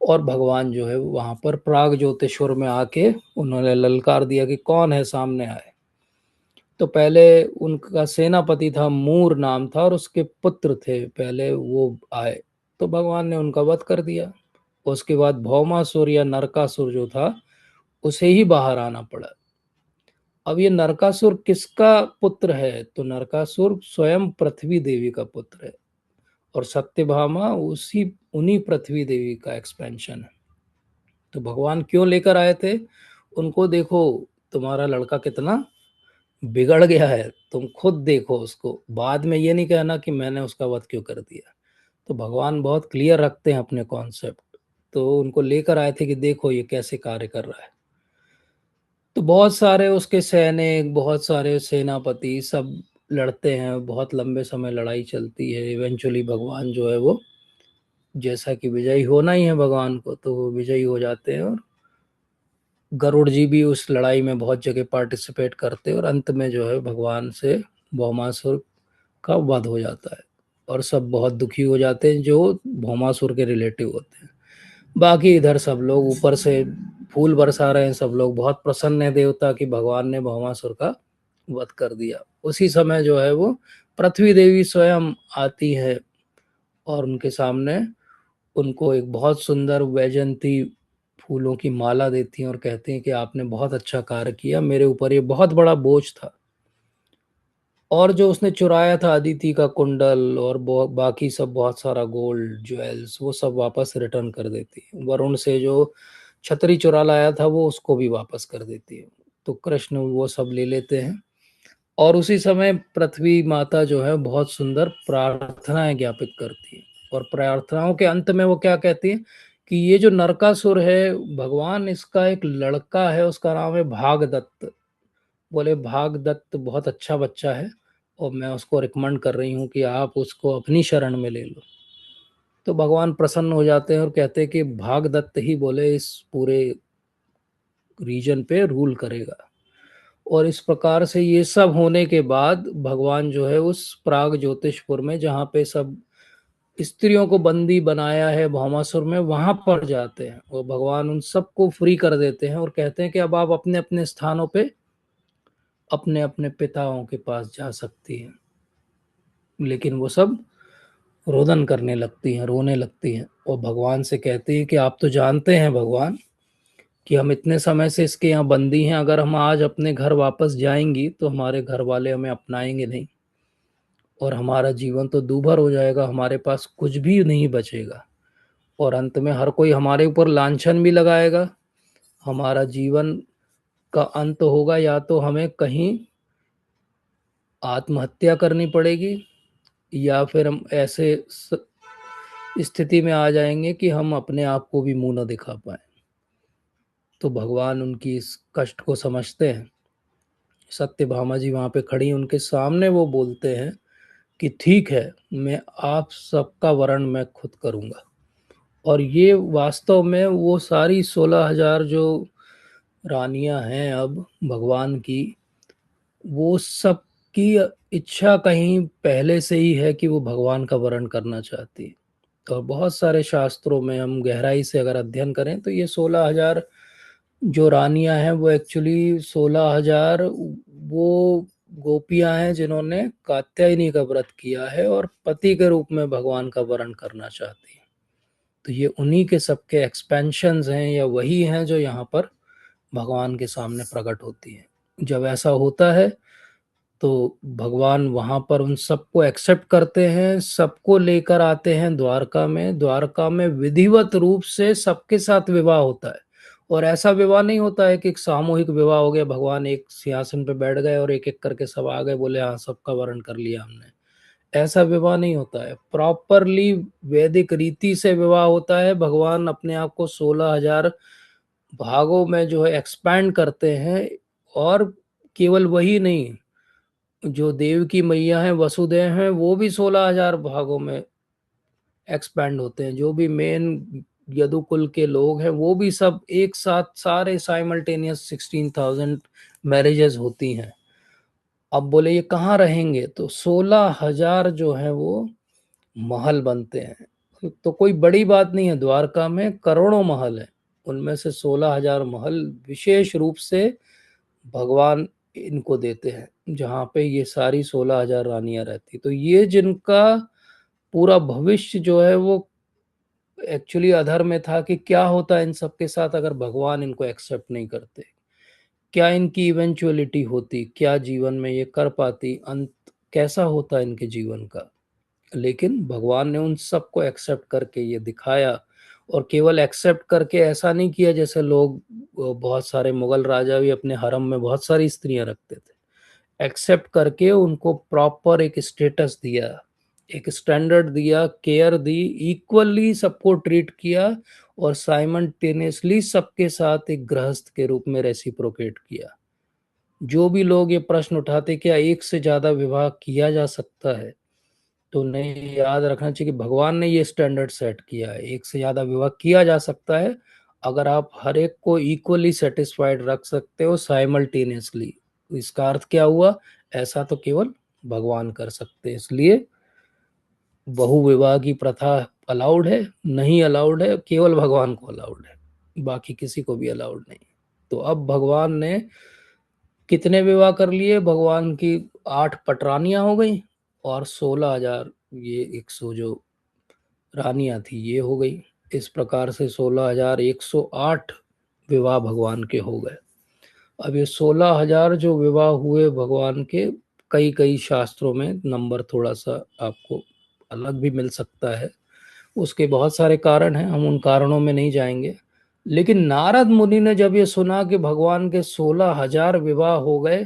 और भगवान जो है वहां पर प्राग ज्योतिषवर में आके उन्होंने ललकार दिया कि कौन है सामने आए। तो पहले उनका सेनापति था, मूर नाम था, और उसके पुत्र थे पहले वो आए। तो भगवान ने उनका वध कर दिया। उसके बाद भौमासुर या नरकासुर जो था उसे ही बाहर आना पड़ा। अब ये नरकासुर किसका पुत्र है? तो नरकासुर स्वयं पृथ्वी देवी का पुत्र है। और सत्यभामा उसी उन्हीं पृथ्वी देवी का एक्सपेंशन है। तो भगवान क्यों लेकर आए थे उनको? देखो तुम्हारा लड़का कितना बिगड़ गया है, तुम खुद देखो उसको, बाद में ये नहीं कहना कि मैंने उसका वध क्यों कर दिया। तो भगवान बहुत क्लियर रखते हैं अपने कॉन्सेप्ट। तो उनको लेकर आए थे कि देखो ये कैसे कार्य कर रहा है। तो बहुत सारे उसके सैनिक, बहुत सारे सेनापति सब लड़ते हैं, बहुत लंबे समय लड़ाई चलती है। इवेंचुअली भगवान जो है वो, जैसा कि विजयी होना ही है भगवान को, तो वो विजयी हो जाते हैं। और गरुड़ जी भी उस लड़ाई में बहुत जगह पार्टिसिपेट करते हैं और अंत में जो है भगवान से भौमासुर का वध हो जाता है। और सब बहुत दुखी हो जाते हैं जो भौमासुर के रिलेटिव होते हैं। बाकी इधर सब लोग ऊपर से फूल बरसा रहे हैं, सब लोग बहुत प्रसन्न है देवता कि भगवान ने भौमासुर का वध कर दिया। उसी समय जो है वो पृथ्वी देवी स्वयं आती है और उनके सामने उनको एक बहुत सुंदर वैजंती फूलों की माला देती हैं और कहती हैं कि आपने बहुत अच्छा कार्य किया, मेरे ऊपर ये बहुत बड़ा बोझ था। और जो उसने चुराया था अदिति का कुंडल और बाकी सब बहुत सारा गोल्ड ज्वेल्स, वो सब वापस रिटर्न कर देती है। वरुण से जो छतरी चुरा लाया था वो उसको भी वापस कर देती है। तो कृष्ण वो सब ले लेते हैं। और उसी समय पृथ्वी माता जो है बहुत सुंदर प्रार्थनाएं ज्ञापित करती है। और प्रार्थनाओं के अंत में वो क्या कहती है कि ये जो नरकासुर है भगवान, इसका एक लड़का है, उसका नाम है भागदत्त। बोले भागदत्त बहुत अच्छा बच्चा है और मैं उसको रिकमेंड कर रही हूँ कि आप उसको अपनी शरण में ले लो। तो भगवान प्रसन्न हो जाते हैं और कहते हैं कि भागदत्त ही बोले इस पूरे रीजन पे रूल करेगा। और इस प्रकार से ये सब होने के बाद भगवान जो है उस प्राग ज्योतिषपुर में, जहाँ पे सब स्त्रियों को बंदी बनाया है भौमासुर में, वहां पर जाते हैं और भगवान उन सबको फ्री कर देते हैं और कहते हैं कि अब आप अपने अपने स्थानों पे अपने अपने पिताओं के पास जा सकती हैं। लेकिन वो सब रोदन करने लगती हैं, रोने लगती हैं और भगवान से कहती है कि आप तो जानते हैं भगवान कि हम इतने समय से इसके यहाँ बंदी हैं, अगर हम आज अपने घर वापस जाएंगी तो हमारे घर वाले हमें अपनाएंगे नहीं और हमारा जीवन तो दूभर हो जाएगा, हमारे पास कुछ भी नहीं बचेगा और अंत में हर कोई हमारे ऊपर लांछन भी लगाएगा। हमारा जीवन का अंत होगा, या तो हमें कहीं आत्महत्या करनी पड़ेगी या फिर हम ऐसे स्थिति में आ जाएंगे कि हम अपने आप को भी मुंह न दिखा पाए। तो भगवान उनकी इस कष्ट को समझते हैं। सत्यभामा जी वहां पे खड़ी, उनके सामने वो बोलते हैं कि ठीक है, मैं आप सबका वरण मैं खुद करूंगा। और ये वास्तव में वो सारी 16,000 जो रानियां हैं अब भगवान की, वो सब की इच्छा कहीं पहले से ही है कि वो भगवान का वरण करना चाहती है। और बहुत सारे शास्त्रों में हम गहराई से अगर अध्ययन करें तो ये 16,000 जो रानियां हैं वो एक्चुअली 16,000 वो गोपियां हैं जिन्होंने कात्यायनी का व्रत किया है और पति के रूप में भगवान का वरण करना चाहती हैं। तो ये उन्हीं के सबके एक्सपेंशंस हैं या वही हैं जो यहाँ पर भगवान के सामने प्रकट होती है। जब ऐसा होता है तो भगवान वहां पर उन सबको एक्सेप्ट करते हैं, सबको लेकर आते हैं द्वारका में। द्वारका में विधिवत रूप से सबके साथ विवाह होता है और ऐसा विवाह नहीं होता है कि एक सामूहिक विवाह हो गया, भगवान एक सिंहासन पे बैठ गए और एक एक करके सब आ गए, बोले हाँ सबका वरण कर लिया हमने। ऐसा विवाह नहीं होता है, प्रॉपरली वैदिक रीति से विवाह होता है। भगवान अपने आप को 16,000 भागों में जो है एक्सपैंड करते हैं। और केवल वही नहीं, जो देव की मैया है वसुदेव हैं वो भी 16,000 भागों में एक्सपैंड होते हैं। जो भी मेन यदुकुल के लोग हैं वो भी सब एक साथ सारे साइमल्टेनियस 16,000 मैरिजेस होती हैं। अब बोले ये कहाँ रहेंगे, तो 16,000 जो है वो महल बनते हैं। तो कोई बड़ी बात नहीं है, द्वारका में करोड़ों महल है, उनमें से 16,000 महल विशेष रूप से भगवान इनको देते हैं, जहाँ पे ये सारी 16,000 रानियां रहती। तो ये जिनका पूरा भविष्य जो है वो एक्चुअली अधर में था कि क्या होता है इन सबके साथ अगर भगवान इनको एक्सेप्ट नहीं करते, क्या इनकी इवेंचुअलिटी होती, क्या जीवन में ये कर पाती, अंत कैसा होता इनके जीवन का। लेकिन भगवान ने उन सबको एक्सेप्ट करके ये दिखाया। और केवल एक्सेप्ट करके ऐसा नहीं किया जैसे लोग, बहुत सारे मुगल राजा भी अपने हरम में बहुत सारी स्त्रियां रखते थे। एक्सेप्ट करके उनको प्रॉपर एक स्टेटस दिया, एक स्टैंडर्ड दिया, केयर दी, इक्वली सबको ट्रीट किया और साइमल्टेनियसली सबके साथ एक गृहस्थ के रूप में रेसिप्रोकेट किया। जो भी लोग ये प्रश्न उठाते क्या एक से ज्यादा विवाह किया जा सकता है, तो उन्हें याद रखना चाहिए कि भगवान ने ये स्टैंडर्ड सेट किया है, एक से ज्यादा विवाह किया जा सकता है अगर आप हर एक को इक्वली सेटिस्फाइड रख सकते हो साइमल्टेनियसली। इसका अर्थ क्या हुआ, ऐसा तो केवल भगवान कर सकते हैं। इसलिए बहु विवाह की प्रथा अलाउड है, नहीं अलाउड है, केवल भगवान को अलाउड है, बाकी किसी को भी अलाउड नहीं। तो अब भगवान ने कितने विवाह कर लिए, भगवान की 8 पटरानियां हो गई और 16,000 ये 100 जो रानियां थी ये हो गई। इस प्रकार से 16,108 विवाह भगवान के हो गए। अब ये 16,000 जो विवाह हुए भगवान के, कई कई शास्त्रों में नंबर थोड़ा सा आपको अलग भी मिल सकता है, उसके बहुत सारे कारण हैं, हम उन कारणों में नहीं जाएंगे। लेकिन नारद मुनि ने जब ये सुना कि भगवान के 16,000 विवाह हो गए,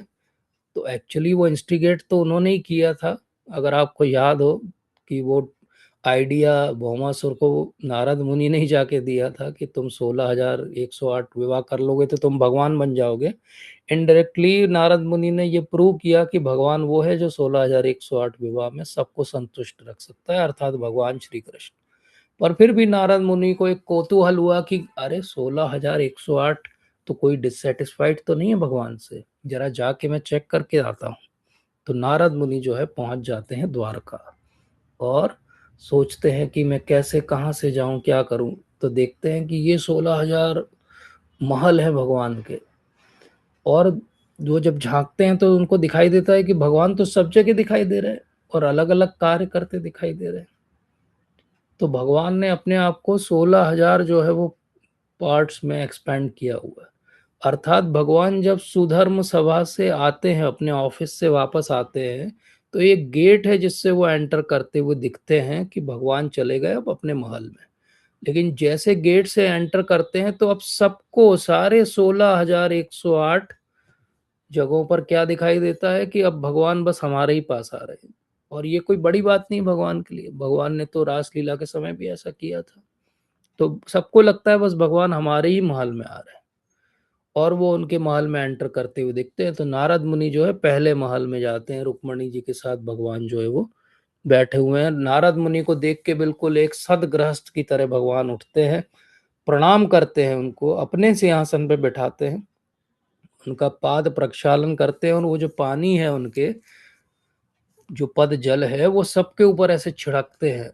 तो एक्चुअली वो इंस्टिगेट तो उन्होंने ही किया था। अगर आपको याद हो कि वो आइडिया भौमासुर को नारद मुनि ने ही जाके दिया था कि तुम 16,108 विवाह कर लोगे तो तुम भगवान बन जाओगे। इनडायरेक्टली नारद मुनि ने ये प्रूव किया कि भगवान वो है जो 16,108 विवाह में सबको संतुष्ट रख सकता है, अर्थात भगवान श्री कृष्ण। पर फिर भी नारद मुनि को एक कौतूहल हुआ कि अरे 16,108 तो कोई डिससेटिस्फाइड तो नहीं है भगवान से। जरा जाके मैं चेक करके आता हूँ। तो नारद मुनि जो है पहुंच जाते हैं द्वारका और सोचते हैं कि मैं कैसे कहाँ से जाऊं, क्या करूं। तो देखते हैं कि ये 16,000 महल है भगवान के, और वो जब झांकते हैं तो उनको दिखाई देता है कि भगवान तो सब जगह दिखाई दे रहे हैं और अलग अलग कार्य करते दिखाई दे रहे हैं। तो भगवान ने अपने आप को 16,000 जो है वो पार्ट्स में एक्सपेंड किया हुआ है। अर्थात भगवान जब सुधर्म सभा से आते हैं, अपने ऑफिस से वापस आते हैं, तो एक गेट है जिससे वो एंटर करते हुए दिखते हैं कि भगवान चले गए अब अपने महल में। लेकिन जैसे गेट से एंटर करते हैं तो अब सबको सारे 16,108 जगहों पर क्या दिखाई देता है कि अब भगवान बस हमारे ही पास आ रहे हैं। और ये कोई बड़ी बात नहीं भगवान के लिए, भगवान ने तो रासलीला के समय भी ऐसा किया था। तो सबको लगता है बस भगवान हमारे ही महल में आ रहे हैं, और वो उनके महल में एंटर करते हुए दिखते हैं। तो नारद मुनि जो है पहले महल में जाते हैं, रुक्मणी जी के साथ भगवान जो है वो बैठे हुए हैं। नारद मुनि को देख के बिल्कुल एक सदगृहस्थ की तरह भगवान उठते हैं, प्रणाम करते हैं, उनको अपने सिंहासन पे बैठाते हैं, उनका पाद प्रक्षालन करते हैं, और वो जो पानी है उनके, जो पद जल है, वो सबके ऊपर ऐसे छिड़कते हैं।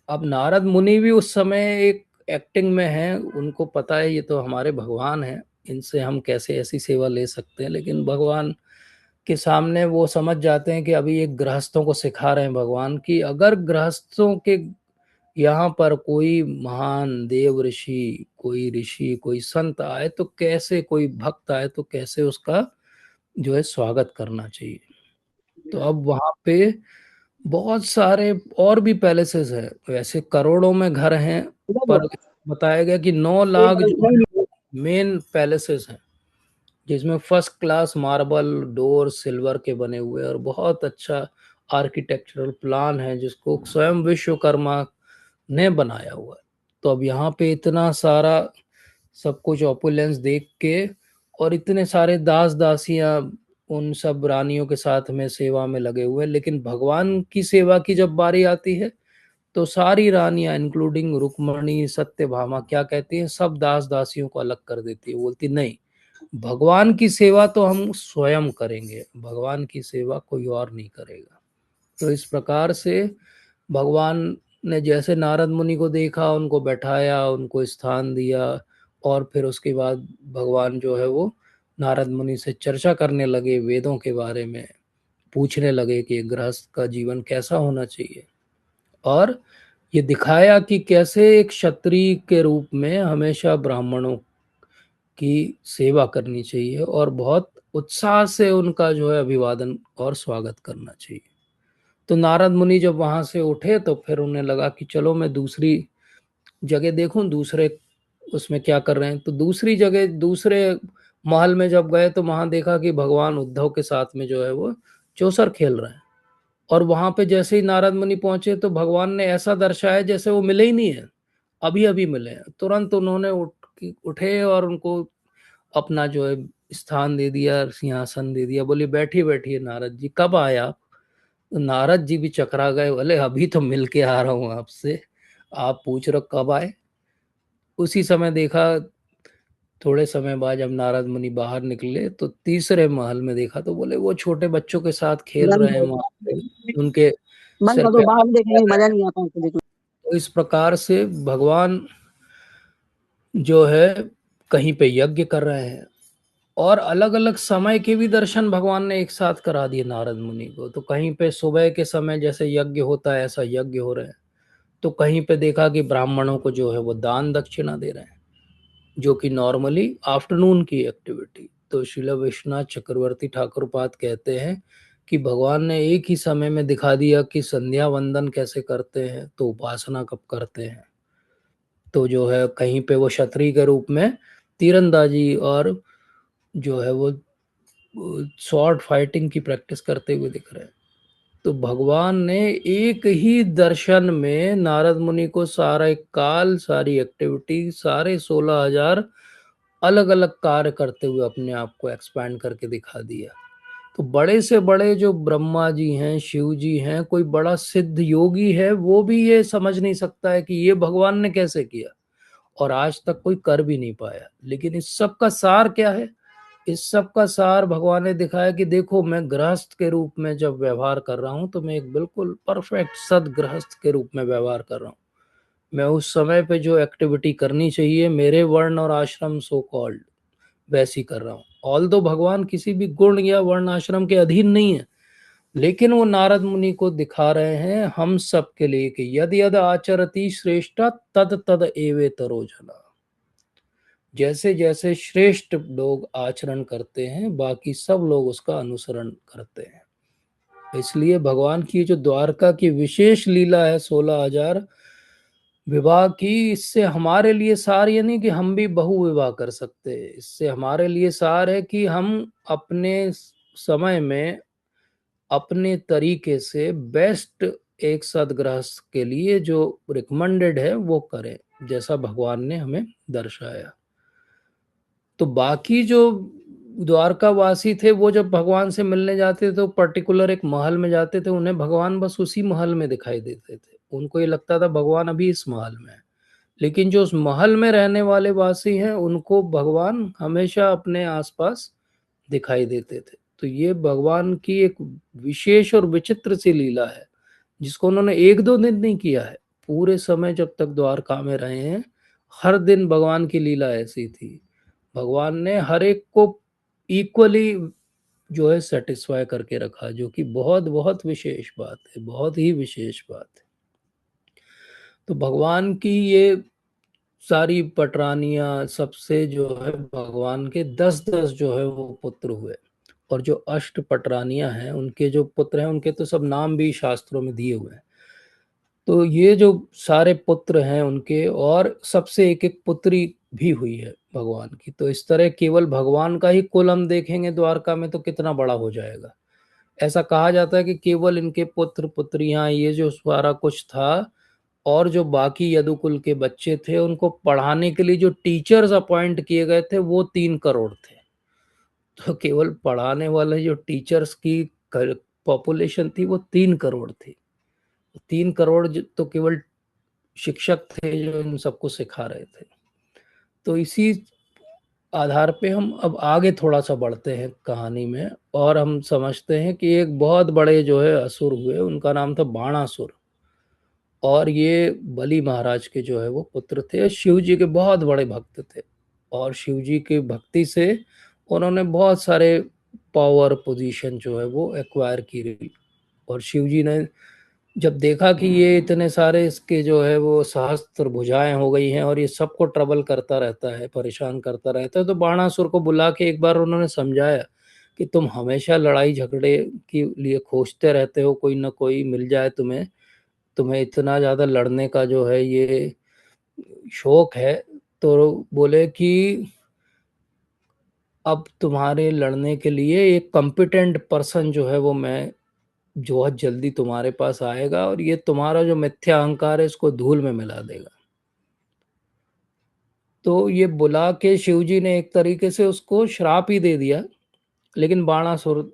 अब नारद मुनि भी उस समय एक एक्टिंग में हैं, उनको पता है ये तो हमारे भगवान हैं, इनसे हम कैसे ऐसी सेवा ले सकते हैं। लेकिन भगवान के सामने वो समझ जाते हैं कि अभी एक गृहस्थों को सिखा रहे हैं भगवान कि अगर गृहस्थों के यहाँ पर कोई महान देव ऋषि, कोई ऋषि, कोई संत आए तो कैसे, कोई भक्त आए तो कैसे उसका जो है स्वागत करना चाहिए। तो अब वहां पे बहुत सारे और भी पैलेसेस है, वैसे करोड़ों में घर हैं, पर बताया गया कि 9 लाख जो है मेन पैलेसेस हैं, जिसमें first class marble door silver के बने हुए और बहुत अच्छा आर्किटेक्चरल प्लान है जिसको स्वयं विश्वकर्मा ने बनाया हुआ है। तो अब यहाँ पे इतना सारा सब कुछ ऑपुलेंस देख के, और इतने सारे दास दासियां उन सब रानियों के साथ में सेवा में लगे हुए हैं, लेकिन भगवान की सेवा की जब बारी आती है तो सारी रानियां इंक्लूडिंग रुक्मणी सत्यभामा क्या कहती हैं, सब दास दासियों को अलग कर देती है, बोलती नहीं, भगवान की सेवा तो हम स्वयं करेंगे, भगवान की सेवा कोई और नहीं करेगा। तो इस प्रकार से भगवान ने जैसे नारद मुनि को देखा, उनको बैठाया, उनको स्थान दिया, और फिर उसके बाद भगवान जो है वो नारद मुनि से चर्चा करने लगे, वेदों के बारे में पूछने लगे कि गृहस्थ का जीवन कैसा होना चाहिए, और ये दिखाया कि कैसे एक क्षत्रिय के रूप में हमेशा ब्राह्मणों की सेवा करनी चाहिए और बहुत उत्साह से उनका जो है अभिवादन और स्वागत करना चाहिए। तो नारद मुनि जब वहां से उठे तो फिर उन्हें लगा कि चलो मैं दूसरी जगह देखूं, दूसरे उसमें क्या कर रहे हैं। तो दूसरी जगह, दूसरे महल में जब गए तो वहां देखा कि भगवान उद्धव के साथ में जो है वो चौसर खेल रहे हैं। और वहां पे जैसे ही नारद मुनि पहुंचे तो भगवान ने ऐसा दर्शाया जैसे वो मिले ही नहीं है, अभी अभी मिले हैं। तुरंत उन्होंने उठे और उनको अपना जो है स्थान दे दिया, सिंहासन दे दिया, बोले बैठिए बैठिए नारद जी, कब आए आप। तो नारद जी भी चकरा गए, बोले अभी तो मिल के आ रहा हूँ आपसे, आप पूछ रहे हो कब आए। उसी समय देखा, थोड़े समय बाद जब नारद मुनि बाहर निकले तो तीसरे महल में देखा तो बोले वो छोटे बच्चों के साथ खेल रहे हैं वहां पे, उनके बंद सिर कर दो, पे बाहर हाथ देखेंगे रहे मजा हैं। नहीं आता उनको देखने। तो इस प्रकार से भगवान जो है कहीं पे यज्ञ कर रहे हैं, और अलग अलग समय के भी दर्शन भगवान ने एक साथ करा दिए नारद मुनि को। तो कहीं पे सुबह के समय जैसे यज्ञ होता है ऐसा यज्ञ हो रहे हैं, तो कहीं पे देखा कि ब्राह्मणों को जो है वो दान दक्षिणा दे रहे हैं, जो कि नॉर्मली आफ्टरनून की एक्टिविटी। तो श्रील विश्वनाथ चक्रवर्ती ठाकुर पाद कहते हैं कि भगवान ने एक ही समय में दिखा दिया कि संध्या वंदन कैसे करते हैं, तो उपासना कब करते हैं। तो जो है कहीं पे वो क्षत्रिय के रूप में तीरंदाजी और जो है वो स्वॉर्ड फाइटिंग की प्रैक्टिस करते हुए दिख रहे हैं। तो भगवान ने एक ही दर्शन में नारद मुनि को सारा एक काल, सारी एक्टिविटी, सारे 16,000 अलग अलग कार्य करते हुए अपने आप को एक्सपैंड करके दिखा दिया। तो बड़े से बड़े जो ब्रह्मा जी हैं, शिव जी हैं, कोई बड़ा सिद्ध योगी है, वो भी ये समझ नहीं सकता है कि ये भगवान ने कैसे किया, और आज तक कोई कर भी नहीं पाया। लेकिन इस सब का सार क्या है, इस सब का सार भगवान ने दिखाया कि देखो मैं गृहस्थ के रूप में जब व्यवहार कर रहा हूँ तो मैं एक बिल्कुल परफेक्ट सदगृहस्थ के रूप में व्यवहार कर रहा हूँ। मैं उस समय पे जो एक्टिविटी करनी चाहिए मेरे वर्ण और आश्रम सो कॉल्ड वैसी कर रहा हूँ। ऑल्दो भगवान किसी भी गुण या वर्ण आश्रम के अधीन नहीं है, लेकिन वो नारद मुनि को दिखा रहे हैं हम सब के लिए कि यद यद आचरति श्रेष्ठा तद तद एवेतरो जना। जैसे जैसे श्रेष्ठ लोग आचरण करते हैं बाकी सब लोग उसका अनुसरण करते हैं। इसलिए भगवान की जो द्वारका की विशेष लीला है 16,000 विवाह की, इससे हमारे लिए सार ये नहीं कि हम भी बहु विवाह कर सकते, इससे हमारे लिए सार है कि हम अपने समय में अपने तरीके से बेस्ट एक सदगृहस्थ के लिए जो रिकमेंडेड है वो करें, जैसा भगवान ने हमें दर्शाया। तो बाकी जो द्वारकावासी थे वो जब भगवान से मिलने जाते थे तो पर्टिकुलर एक महल में जाते थे, उन्हें भगवान बस उसी महल में दिखाई देते थे, उनको ये लगता था भगवान अभी इस महल में है। लेकिन जो उस महल में रहने वाले वासी हैं उनको भगवान हमेशा अपने आसपास दिखाई देते थे। तो ये भगवान की एक विशेष और विचित्र सी लीला है, जिसको उन्होंने एक दो दिन नहीं किया है, पूरे समय जब तक द्वारका में रहे हैं हर दिन भगवान की लीला ऐसी थी। भगवान ने हर एक को इक्वली जो है सेटिस्फाई करके रखा, जो कि बहुत बहुत विशेष बात है, बहुत ही विशेष बात है। तो भगवान की ये सारी पटरानियां सबसे जो है भगवान के 10-10 जो है वो पुत्र हुए, और जो अष्ट पटरानियां हैं उनके जो पुत्र हैं उनके तो सब नाम भी शास्त्रों में दिए हुए हैं। तो ये जो सारे पुत्र हैं उनके, और सबसे एक एक पुत्री भी हुई है भगवान की। तो इस तरह केवल भगवान का ही कुल हम देखेंगे द्वारका में तो कितना बड़ा हो जाएगा। ऐसा कहा जाता है कि केवल इनके पुत्र पुत्रियां ये जो सारा कुछ था, और जो बाकी यदुकुल के बच्चे थे उनको पढ़ाने के लिए जो टीचर्स अपॉइंट किए गए थे वो 3 करोड़ थे। तो केवल पढ़ाने वाले जो टीचर्स की पॉपुलेशन थी वो 3 करोड़ थी। 3 करोड़ तो केवल शिक्षक थे जो इन सबको सिखा रहे थे। तो इसी आधार पे हम अब आगे थोड़ा सा बढ़ते हैं कहानी में, और हम समझते हैं कि एक बहुत बड़े जो है असुर हुए, उनका नाम था बाणासुर। और ये बलि महाराज के जो है वो पुत्र थे, शिव जी के बहुत बड़े भक्त थे, और शिव जी की भक्ति से उन्होंने बहुत सारे पावर पोजीशन जो है वो एक्वायर की। और शिव जी ने जब देखा कि ये इतने सारे इसके जो है वो सहस्त्र भुजाएं हो गई हैं और ये सबको ट्रबल करता रहता है, परेशान करता रहता है, तो बाणासुर को बुला के एक बार उन्होंने समझाया कि तुम हमेशा लड़ाई झगड़े के लिए खोजते रहते हो, कोई ना कोई मिल जाए तुम्हें, तुम्हें इतना ज़्यादा लड़ने का जो है ये शौक है। तो बोले कि अब तुम्हारे लड़ने के लिए एक कॉम्पिटेंट पर्सन जो है वो मैं बहुत जल्दी तुम्हारे पास आएगा, और ये तुम्हारा जो मिथ्या अहंकार है इसको धूल में मिला देगा। तो ये बुला के शिव जी ने एक तरीके से उसको श्राप ही दे दिया। लेकिन बाणासुर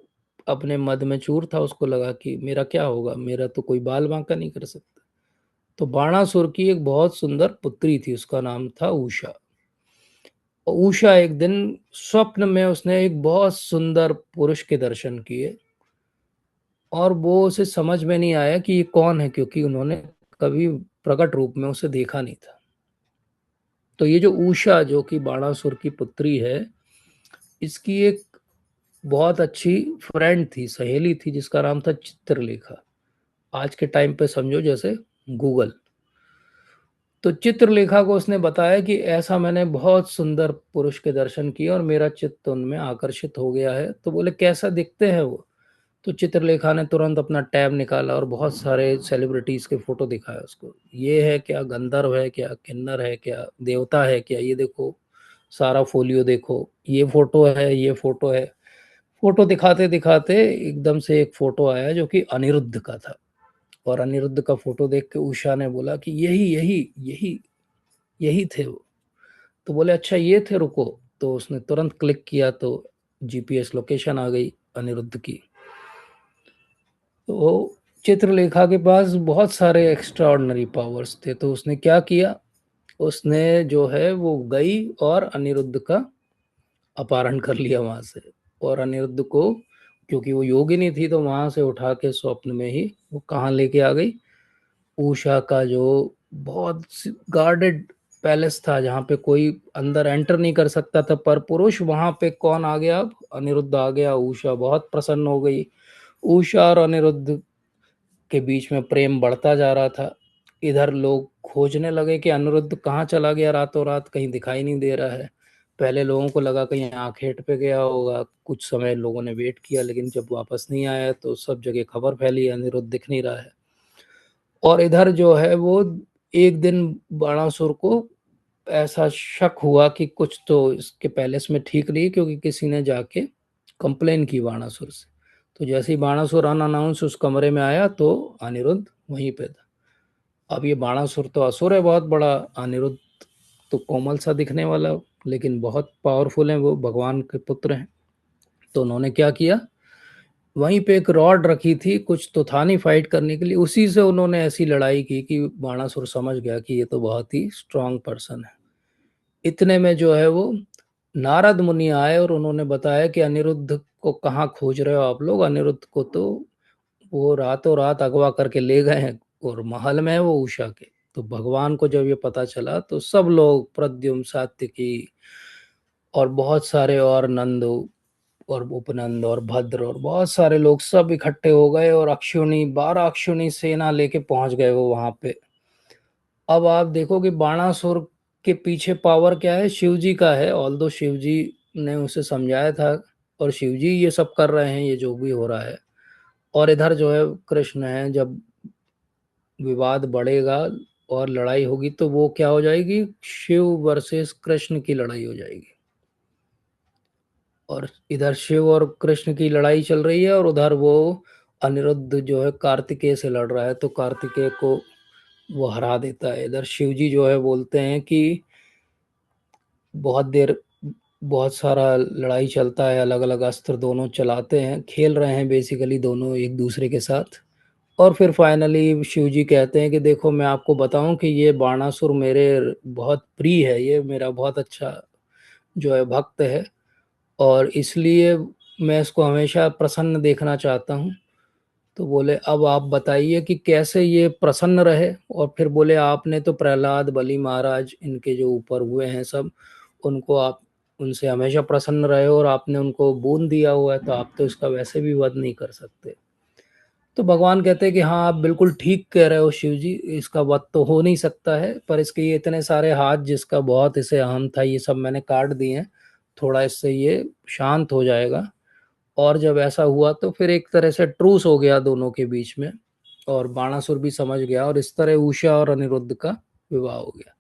अपने मद में चूर था, उसको लगा कि मेरा क्या होगा, मेरा तो कोई बाल बांका नहीं कर सकता। तो बाणासुर की एक बहुत सुंदर पुत्री थी, उसका नाम था उषा। उषा एक दिन स्वप्न में उसने एक बहुत सुंदर पुरुष के दर्शन किए, और वो उसे समझ में नहीं आया कि ये कौन है, क्योंकि उन्होंने कभी प्रकट रूप में उसे देखा नहीं था। तो ये जो उषा जो कि बाणासुर की पुत्री है, इसकी एक बहुत अच्छी फ्रेंड थी, सहेली थी, जिसका नाम था चित्रलेखा। आज के टाइम पे समझो जैसे गूगल। तो चित्रलेखा को उसने बताया कि ऐसा मैंने बहुत सुंदर पुरुष के दर्शन किए और मेरा चित्त उनमें आकर्षित हो गया है। तो बोले कैसा दिखते हैं वो? तो चित्रलेखा ने तुरंत अपना टैब निकाला और बहुत सारे सेलिब्रिटीज के फोटो दिखाया उसको। ये है क्या, गंधर्व है क्या, किन्नर है क्या, देवता है क्या, ये देखो सारा फोलियो देखो, ये फोटो है, ये फोटो है। फोटो दिखाते दिखाते एकदम से एक फोटो आया जो कि अनिरुद्ध का था, और अनिरुद्ध का फोटो देख के उषा ने बोला कि यही यही यही यही थे वो। तो बोले अच्छा ये थे, रुको। तो उसने तुरंत क्लिक किया तो जीपीएस लोकेशन आ गई अनिरुद्ध की। तो चित्रलेखा के पास बहुत सारे एक्स्ट्रा ऑर्डिनरी पावर्स थे, तो उसने क्या किया, उसने जो है वो गई और अनिरुद्ध का अपहरण कर लिया वहाँ से। और अनिरुद्ध को, क्योंकि वो योगिनी थी, तो वहाँ से उठा के स्वप्न में ही वो कहाँ लेके आ गई, उषा का जो बहुत गार्डेड पैलेस था, जहाँ पे कोई अंदर एंटर नहीं कर सकता था पर पुरुष, वहाँ पे कौन आ गया, अब अनिरुद्ध आ गया। उषा बहुत प्रसन्न हो गई। उषा और अनिरुद्ध के बीच में प्रेम बढ़ता जा रहा था। इधर लोग खोजने लगे कि अनिरुद्ध कहाँ चला गया, रातों रात कहीं दिखाई नहीं दे रहा है। पहले लोगों को लगा कहीं आखेट पे गया होगा, कुछ समय लोगों ने वेट किया, लेकिन जब वापस नहीं आया तो सब जगह खबर फैली अनिरुद्ध दिख नहीं रहा है। और इधर जो है वो, एक दिन बाणासुर को ऐसा शक हुआ कि कुछ तो इसके पैलेस में ठीक नहीं, क्योंकि किसी ने जाके कंप्लेन की बाणासुर से। तो जैसे ही बाणासुर अनअनाउंस उस कमरे में आया तो अनिरुद्ध वहीं पे था। अब ये बाणासुर तो असुर है बहुत बड़ा, अनिरुद्ध तो कोमल सा दिखने वाला, लेकिन बहुत पावरफुल है, वो भगवान के पुत्र हैं। तो उन्होंने क्या किया, वहीं पे एक रॉड रखी थी, कुछ तो था नहीं फाइट करने के लिए, उसी से उन्होंने ऐसी लड़ाई की कि बाणासुर समझ गया कि ये तो बहुत ही स्ट्रांग पर्सन है। इतने में जो है वो नारद मुनि आए और उन्होंने बताया कि अनिरुद्ध को कहाँ खोज रहे हो आप लोग, अनिरुद्ध को तो वो रातों रात अगवा करके ले गए हैं और महल में है वो उषा के। तो भगवान को जब ये पता चला तो सब लोग, प्रद्युम्न, सात्विकी और बहुत सारे और नंद और उपनंद और भद्र और बहुत सारे लोग सब इकट्ठे हो गए और अक्षुणी 12 अक्षुणी सेना लेके पहुंच गए वो वहां पे। अब आप देखो कि बाणासुर के पीछे पावर क्या है, शिव जी का है। ऑल दो शिव जी ने उसे समझाया था और शिव जी ये सब कर रहे हैं, ये जो भी हो रहा है। और इधर जो है कृष्ण है, जब विवाद बढ़ेगा और लड़ाई होगी तो वो क्या हो जाएगी, शिव वर्सेस कृष्ण की लड़ाई हो जाएगी। और इधर शिव और कृष्ण की लड़ाई चल रही है और उधर वो अनिरुद्ध जो है कार्तिकेय से लड़ रहा है, तो कार्तिकेय को वो हरा देता है। इधर शिव जी जो है बोलते हैं कि बहुत देर, बहुत सारा लड़ाई चलता है, अलग अलग अस्त्र दोनों चलाते हैं, खेल रहे हैं बेसिकली दोनों एक दूसरे के साथ। और फिर फाइनली शिव जी कहते हैं कि देखो मैं आपको बताऊं कि ये बाणासुर मेरे बहुत प्रिय है, ये मेरा बहुत अच्छा जो है भक्त है, और इसलिए मैं इसको हमेशा प्रसन्न देखना चाहता हूँ। तो बोले अब आप बताइए कि कैसे ये प्रसन्न रहे। और फिर बोले आपने तो प्रहलाद, बलि महाराज, इनके जो ऊपर हुए हैं सब, उनको आप उनसे हमेशा प्रसन्न रहे और आपने उनको बोन दिया हुआ है, तो आप तो इसका वैसे भी वध नहीं कर सकते। तो भगवान कहते हैं कि हाँ आप बिल्कुल ठीक कह रहे हो शिव जी, इसका वध तो हो नहीं सकता है, पर इसके ये इतने सारे हाथ, जिसका बहुत इसे अहम था, ये सब मैंने काट दिए हैं, थोड़ा इससे ये शांत हो जाएगा। और जब ऐसा हुआ तो फिर एक तरह से ट्रूस हो गया दोनों के बीच में, और बाणासुर भी समझ गया, और इस तरह उषा और अनिरुद्ध का विवाह हो गया।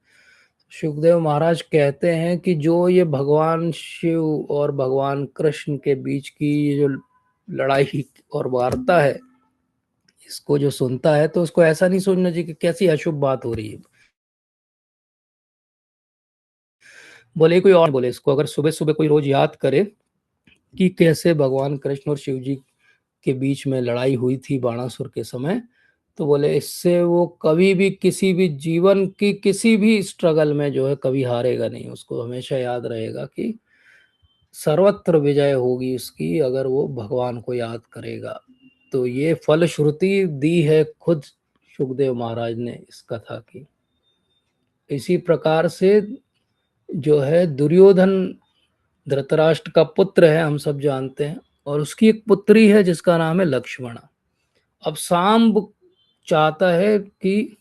सुखदेव महाराज कहते हैं कि जो ये भगवान शिव और भगवान कृष्ण के बीच की ये जो लड़ाई और वार्ता है, इसको जो सुनता है तो उसको ऐसा नहीं सोचना चाहिए कि कैसी अशुभ बात हो रही है। बोले कोई और बोले इसको, अगर सुबह सुबह कोई रोज याद करे कि कैसे भगवान कृष्ण और शिव जी के बीच में लड़ाई हुई थी बाणासुर के समय, तो बोले इससे वो कभी भी किसी भी जीवन की किसी भी स्ट्रगल में जो है कभी हारेगा नहीं, उसको हमेशा याद रहेगा कि सर्वत्र विजय होगी उसकी, अगर वो भगवान को याद करेगा। तो ये फलश्रुति दी है खुद सुखदेव महाराज ने इस कथा की। इसी प्रकार से जो है दुर्योधन धृतराष्ट्र का पुत्र है, हम सब जानते हैं, और उसकी एक पुत्री है जिसका नाम है लक्ष्मणा। अब सांब चाहता है कि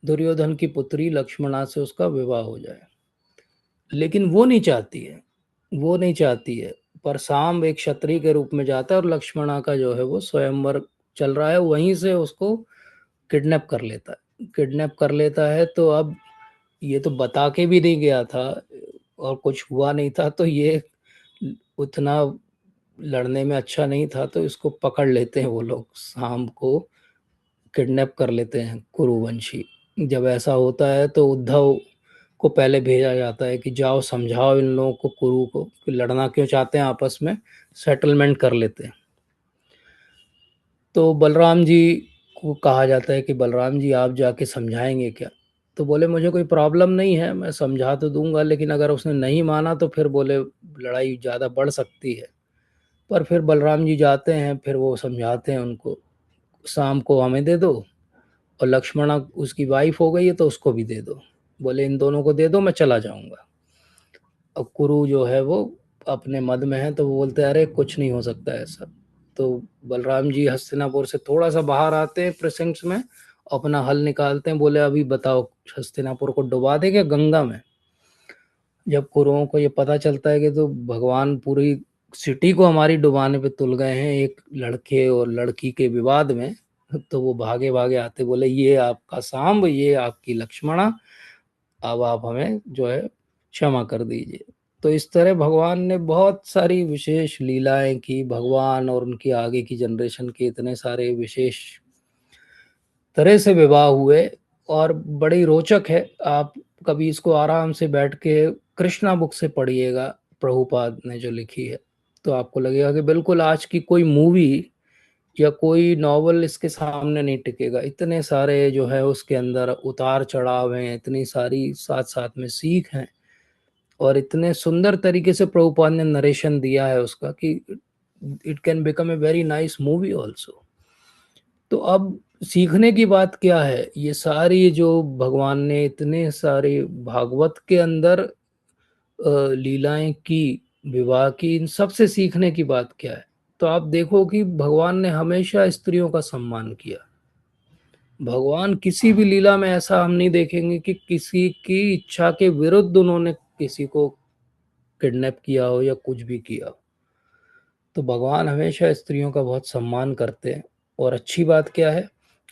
दुर्योधन की पुत्री लक्ष्मणा से उसका विवाह हो जाए, लेकिन वो नहीं चाहती है, वो नहीं चाहती है। पर सांब एक क्षत्रिय के रूप में जाता है और लक्ष्मणा का जो है वो स्वयंवर चल रहा है, वहीं से उसको किडनैप कर लेता है, किडनैप कर लेता है। तो अब ये तो बता के भी नहीं गया था और कुछ हुआ नहीं था, तो ये उतना लड़ने में अच्छा नहीं था, तो इसको पकड़ लेते हैं वो लोग, शाम को किडनैप कर लेते हैं कुरुवंशी। जब ऐसा होता है तो उद्धव को पहले भेजा जाता है कि जाओ समझाओ इन लोगों को, कुरु को, कि लड़ना क्यों चाहते हैं, आपस में सेटलमेंट कर लेते हैं। तो बलराम जी को कहा जाता है कि बलराम जी आप जाके समझाएंगे क्या। तो बोले मुझे कोई प्रॉब्लम नहीं है, मैं समझा तो दूंगा, लेकिन अगर उसने नहीं माना तो फिर बोले लड़ाई ज़्यादा बढ़ सकती है। पर फिर बलराम जी जाते हैं, फिर वो समझाते हैं उनको, शाम को हमें दे दो, और लक्ष्मणा उसकी वाइफ हो गई है तो उसको भी दे दो। बोले इन दोनों को दे दो, मैं चला जाऊंगा। अब कुरु जो है वो अपने मद में है, तो वो बोलते हैं अरे कुछ नहीं हो सकता ऐसा। तो बलराम जी हस्तिनापुर से थोड़ा सा बाहर आते हैं प्रेसिडेंट्स में, अपना हल निकालते हैं, बोले अभी बताओ हस्तिनापुर को डुबा देंगे गंगा में। जब कुरुओं को ये पता चलता है कि तो भगवान पूरी सिटी को हमारी डुबाने पे तुल गए हैं एक लड़के और लड़की के विवाद में, तो वो भागे भागे आते, बोले ये आपका सांब, ये आपकी लक्ष्मणा, अब आप हमें जो है क्षमा कर दीजिए। तो इस तरह भगवान ने बहुत सारी विशेष लीलाएं की, भगवान और उनकी आगे की जनरेशन के इतने सारे विशेष तरह से विवाह हुए, और बड़ी रोचक है। आप कभी इसको आराम से बैठ के कृष्णा बुक से पढ़िएगा, प्रभुपाद ने जो लिखी है, तो आपको लगेगा कि बिल्कुल आज की कोई मूवी या कोई नॉवल इसके सामने नहीं टिकेगा। इतने सारे जो है उसके अंदर उतार चढ़ाव हैं, इतनी सारी साथ साथ में सीख हैं, और इतने सुंदर तरीके से प्रभुपाद ने नरेशन दिया है उसका कि it can become a very nice movie also. तो अब सीखने की बात क्या है, ये सारी जो भगवान ने इतने सारे भागवत के अंदर लीलाएं की, विवाह की, इन सब से सीखने की बात क्या है। तो आप देखो कि भगवान ने हमेशा स्त्रियों का सम्मान किया। भगवान किसी भी लीला में ऐसा हम नहीं देखेंगे कि किसी की इच्छा के विरुद्ध उन्होंने किसी को किडनैप किया हो या कुछ भी किया हो। तो भगवान हमेशा स्त्रियों का बहुत सम्मान करते हैं। और अच्छी बात क्या है,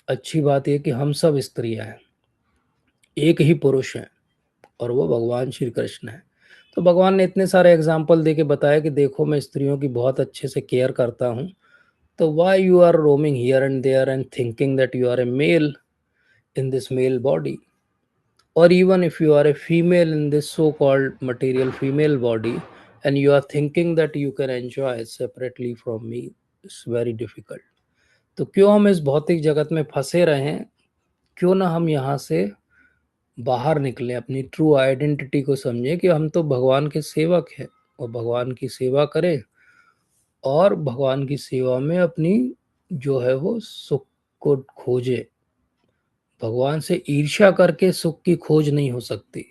अच्छी बात यह कि हम सब स्त्रियां हैं, एक ही पुरुष हैं, और वो भगवान श्री कृष्ण है। तो भगवान ने इतने सारे एग्जाम्पल दे के बताया कि देखो मैं स्त्रियों की बहुत अच्छे से केयर करता हूँ, तो why you are roaming here and there and thinking that you are a male in this male body, or even if you are a female in this so called material female body, and you are thinking that you can enjoy separately from me, it's very difficult. तो क्यों हम इस भौतिक जगत में फंसे रहें, क्यों ना हम यहाँ से बाहर निकलें, अपनी ट्रू आइडेंटिटी को समझें कि हम तो भगवान के सेवक हैं, और भगवान की सेवा करें, और भगवान की सेवा में अपनी जो है वो सुख को खोजें। भगवान से ईर्ष्या करके सुख की खोज नहीं हो सकती।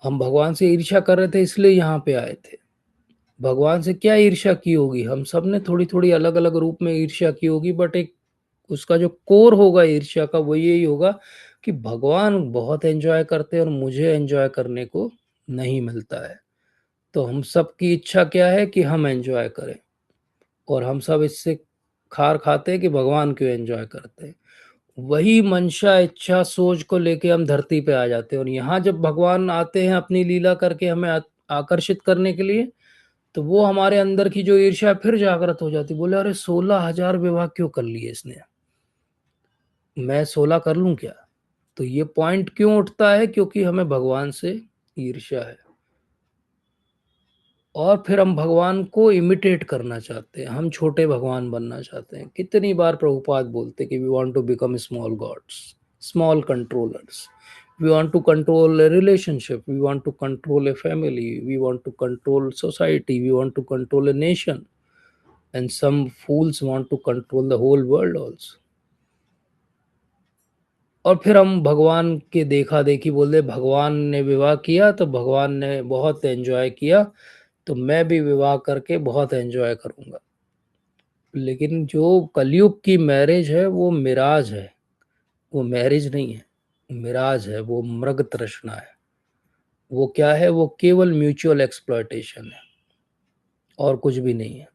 हम भगवान से ईर्ष्या कर रहे थे इसलिए यहाँ पे आए थे। भगवान से क्या ईर्ष्या की होगी, हम सब ने थोड़ी थोड़ी अलग अलग रूप में ईर्ष्या की होगी, बट एक उसका जो कोर होगा ईर्ष्या का, वो यही होगा कि भगवान बहुत एंजॉय करते हैं और मुझे एंजॉय करने को नहीं मिलता है। तो हम सब की इच्छा क्या है कि हम एंजॉय करें, और हम सब इससे खार खाते हैं कि भगवान क्यों एंजॉय करते हैं। वही मंशा, इच्छा, सोच को लेके हम धरती पे आ जाते हैं, और यहाँ जब भगवान आते हैं अपनी लीला करके हमें आकर्षित करने के लिए, तो वो हमारे अंदर की जो ईर्ष्या फिर जागृत हो जाती। बोले अरे 16,000 विवाह क्यों कर लिए इसने, मैं 16 कर लूं क्या। तो ये पॉइंट क्यों उठता है, क्योंकि हमें भगवान से ईर्ष्या है, और फिर हम भगवान को इमिटेट करना चाहते हैं, हम छोटे भगवान बनना चाहते हैं। कितनी बार प्रभुपाद बोलते कि we want to become small gods, small controllers, we want to control a relationship, we want to control a family, we want to control society, we want to control a nation, and some fools want to control the whole world also। और फिर हम भगवान के देखा देखी बोलते, भगवान ने विवाह किया तो भगवान ने बहुत एंजॉय किया, तो मैं भी विवाह करके बहुत एंजॉय करूंगा। लेकिन जो कलयुग की मैरिज है वो मिराज है, वो मैरिज नहीं है, मिराज है, वो मृग तृष्णा है। वो क्या है, वो केवल म्यूचुअल एक्सप्लॉयटेशन है, और कुछ भी नहीं है।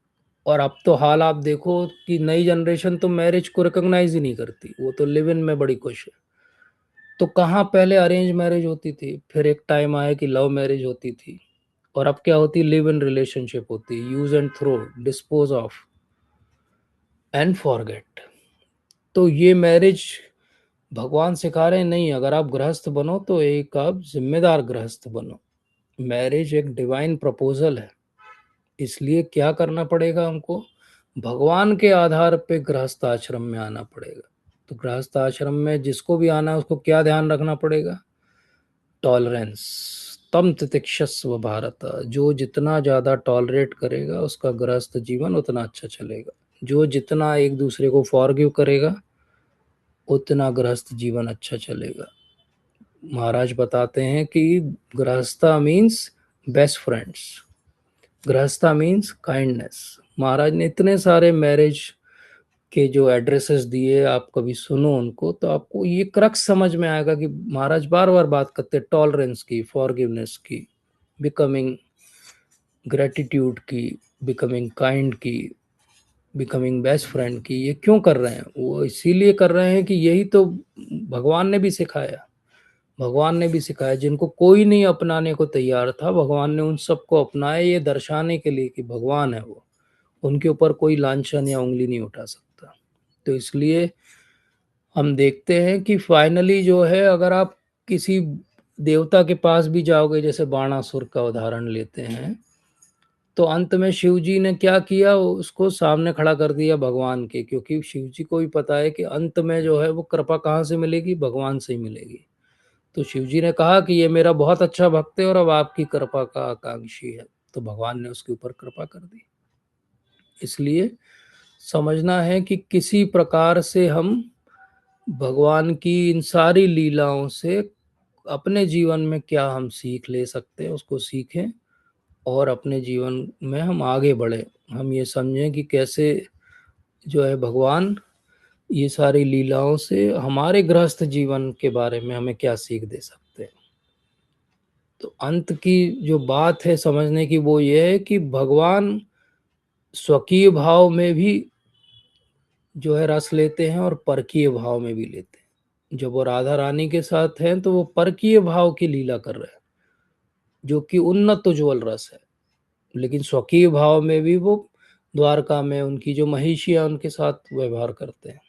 और अब तो हाल आप देखो कि नई जनरेशन तो मैरिज को रिकॉग्नाइज ही नहीं करती, वो तो लिव इन में बड़ी खुश है। तो कहाँ पहले अरेंज मैरिज होती थी, फिर एक टाइम आया कि लव मैरिज होती थी, और अब क्या होती है, लिव इन रिलेशनशिप होती है, use and throw, dispose of and forget. तो ये मैरिज भगवान सिखा रहे हैं, नहीं, अगर आप गृहस्थ बनो तो एक आप जिम्मेदार गृहस्थ बनो। मैरिज एक डिवाइन प्रपोजल है, इसलिए क्या करना पड़ेगा हमको, भगवान के आधार पे गृहस्थ आश्रम में आना पड़ेगा। तो गृहस्थ आश्रम में जिसको भी आना है उसको क्या ध्यान रखना पड़ेगा? टॉलरेंस। तम तितिक्षस्व भारत। जो जितना ज़्यादा टॉलरेट करेगा उसका गृहस्थ जीवन उतना अच्छा चलेगा। जो जितना एक दूसरे को फॉरगिव करेगा उतना गृहस्थ जीवन अच्छा चलेगा। महाराज बताते हैं कि गृहस्था means best friends, गृहस्था means kindness. महाराज ने इतने सारे मैरिज के जो एड्रेसेस दिए, आप कभी सुनो उनको तो आपको ये क्रक्स समझ में आएगा कि महाराज बार बार बात करते हैं टॉलरेंस की, फॉरगिवनेस की, बिकमिंग ग्रेटिट्यूड की, बिकमिंग काइंड की, बिकमिंग बेस्ट फ्रेंड की। ये क्यों कर रहे हैं? वो इसीलिए कर रहे हैं कि यही तो भगवान ने भी सिखाया। भगवान ने भी सिखाया, जिनको कोई नहीं अपनाने को तैयार था भगवान ने उन सबको अपनाया, ये दर्शाने के लिए कि भगवान है वो, उनके ऊपर कोई लांछन या उंगली नहीं उठा सकता। तो इसलिए हम देखते हैं कि फाइनली जो है, अगर आप किसी देवता के पास भी जाओगे, जैसे बाणासुर का उदाहरण लेते हैं, तो अंत में शिव जी ने क्या किया, उसको सामने खड़ा कर दिया भगवान के, क्योंकि शिव जी को भी पता है कि अंत में जो है वो कृपा कहाँ से मिलेगी, भगवान से ही मिलेगी। तो शिव जी ने कहा कि ये मेरा बहुत अच्छा भक्त है और अब आपकी कृपा का आकांक्षी है, तो भगवान ने उसके ऊपर कृपा कर दी। इसलिए समझना है कि किसी प्रकार से हम भगवान की इन सारी लीलाओं से अपने जीवन में क्या हम सीख ले सकते हैं उसको सीखें, और अपने जीवन में हम आगे बढ़े। हम ये समझें कि कैसे जो है भगवान ये सारी लीलाओं से हमारे गृहस्थ जीवन के बारे में हमें क्या सीख दे सकते हैं। तो अंत की जो बात है समझने की वो ये है कि भगवान स्वकीय भाव में भी जो है रस लेते हैं और परकीय भाव में भी लेते हैं। जब वो राधा रानी के साथ हैं तो वो परकीय भाव की लीला कर रहे हैं, जो कि उन्नत उज्ज्वल रस है। लेकिन स्वकीय भाव में भी वो द्वारका में उनकी जो महिषियां उनके साथ व्यवहार करते हैं।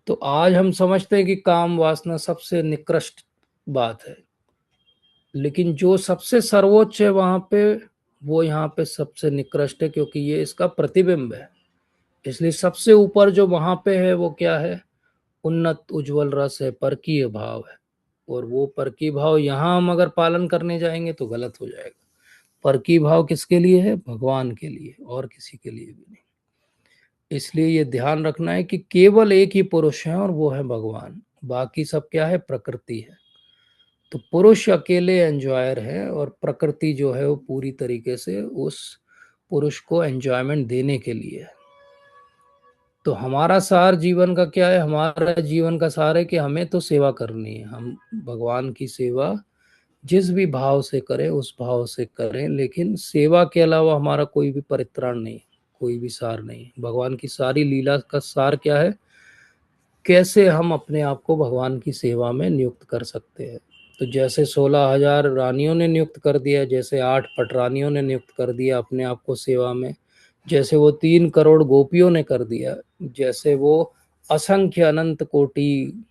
तो आज हम समझते हैं कि काम वासना सबसे निकृष्ट बात है, लेकिन जो सबसे सर्वोच्च है वहां पे, वो यहाँ पे सबसे निकृष्ट है, क्योंकि ये इसका प्रतिबिंब है। इसलिए सबसे ऊपर जो वहां पे है वो क्या है? उन्नत उज्जवल रस है, परकीय भाव है। और वो परकीय भाव यहाँ हम अगर पालन करने जाएंगे तो गलत हो जाएगा। परकीय भाव किसके लिए है? भगवान के लिए, और किसी के लिए भी नहीं। इसलिए ये ध्यान रखना है कि केवल एक ही पुरुष है और वो है भगवान, बाकी सब क्या है? प्रकृति है। तो पुरुष अकेले एंजॉयर है और प्रकृति जो है वो पूरी तरीके से उस पुरुष को एंजॉयमेंट देने के लिए है। तो हमारा सार जीवन का क्या है? हमारा जीवन का सार है कि हमें तो सेवा करनी है। हम भगवान की सेवा जिस भी भाव से करें उस भाव से करें, लेकिन सेवा के अलावा हमारा कोई भी परित्राण नहीं, कोई भी सार नहीं। भगवान की सारी लीला का सार क्या है? कैसे हम अपने आप को भगवान की सेवा में नियुक्त कर सकते हैं। तो जैसे 16,000 रानियों ने नियुक्त कर दिया, जैसे 8 पटरानियों ने नियुक्त कर दिया अपने आप को सेवा में, जैसे वो 3 करोड़ गोपियों ने कर दिया, जैसे वो असंख्य अनंत कोटि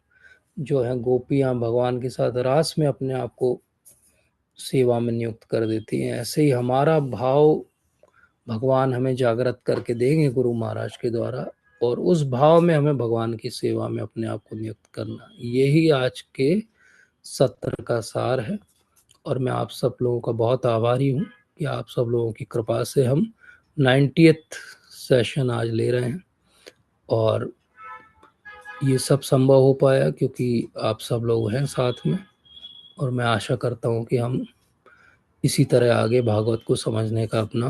जो है गोपियां भगवान के साथ रास में अपने आप को सेवा में नियुक्त कर देती हैं, ऐसे ही हमारा भाव भगवान हमें जागृत करके देंगे गुरु महाराज के द्वारा, और उस भाव में हमें भगवान की सेवा में अपने आप को नियुक्त करना। यही आज के सत्र का सार है। और मैं आप सब लोगों का बहुत आभारी हूँ कि आप सब लोगों की कृपा से हम 90th सेशन आज ले रहे हैं, और ये सब संभव हो पाया क्योंकि आप सब लोग हैं साथ में। और मैं आशा करता हूँ कि हम इसी तरह आगे भागवत को समझने का अपना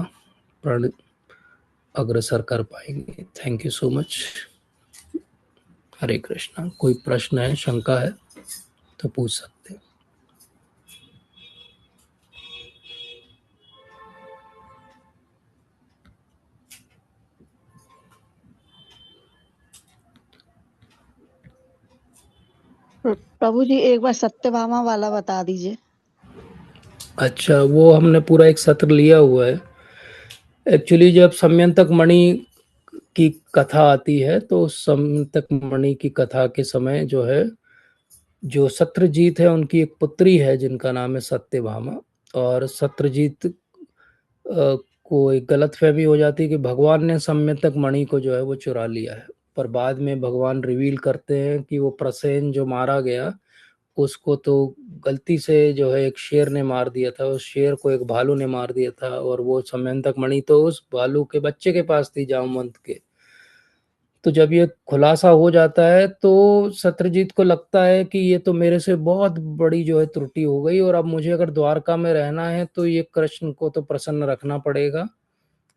प्रण अग्रसर कर पाएंगे। Thank you so much. Hare Krishna. कोई प्रश्न है, शंका है तो पूछ सकते हैं। प्रभु जी एक बार सत्यभामा वाला बता दीजिए। अच्छा, वो हमने पूरा एक सत्र लिया हुआ है। एक्चुअली जब सम्यंतक मणि की कथा आती है तो सम्यंतक मणि की कथा के समय जो है, जो सत्रजीत है उनकी एक पुत्री है जिनका नाम है सत्यभामा। और सत्रजीत को एक गलत फहमी हो जाती है कि भगवान ने सम्यंतक मणि को जो है वो चुरा लिया है। पर बाद में भगवान रिवील करते हैं कि वो प्रसेन जो मारा गया, उसको तो गलती से जो है एक शेर ने मार दिया था, उस शेर को एक भालू ने मार दिया था, और वो समयंतक मणि तो उस भालू के बच्चे के पास थी, जामवंत के। तो जब ये खुलासा हो जाता है तो सत्यजीत को लगता है कि ये तो मेरे से बहुत बड़ी जो है त्रुटि हो गई, और अब मुझे अगर द्वारका में रहना है तो ये कृष्ण को तो प्रसन्न रखना पड़ेगा,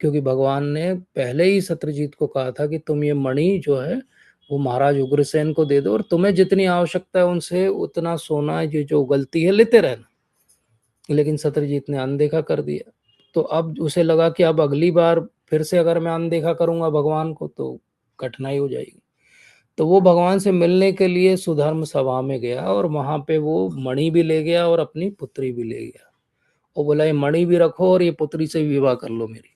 क्योंकि भगवान ने पहले ही सत्यजीत को कहा था कि तुम ये मणि जो है वो महाराज उग्रसेन को दे दो, और तुम्हें जितनी आवश्यकता है उनसे उतना सोना, ये जो गलती है, लेते रहना। लेकिन सत्यजीत ने अनदेखा कर दिया। तो अब उसे लगा कि अब अगली बार फिर से अगर मैं अनदेखा करूंगा भगवान को तो कठिनाई हो जाएगी। तो वो भगवान से मिलने के लिए सुधर्म सभा में गया, और वहां पे वो मणि भी ले गया और अपनी पुत्री भी ले गया, और बोला ये मणि भी रखो और ये पुत्री से भी विवाह कर लो मेरी।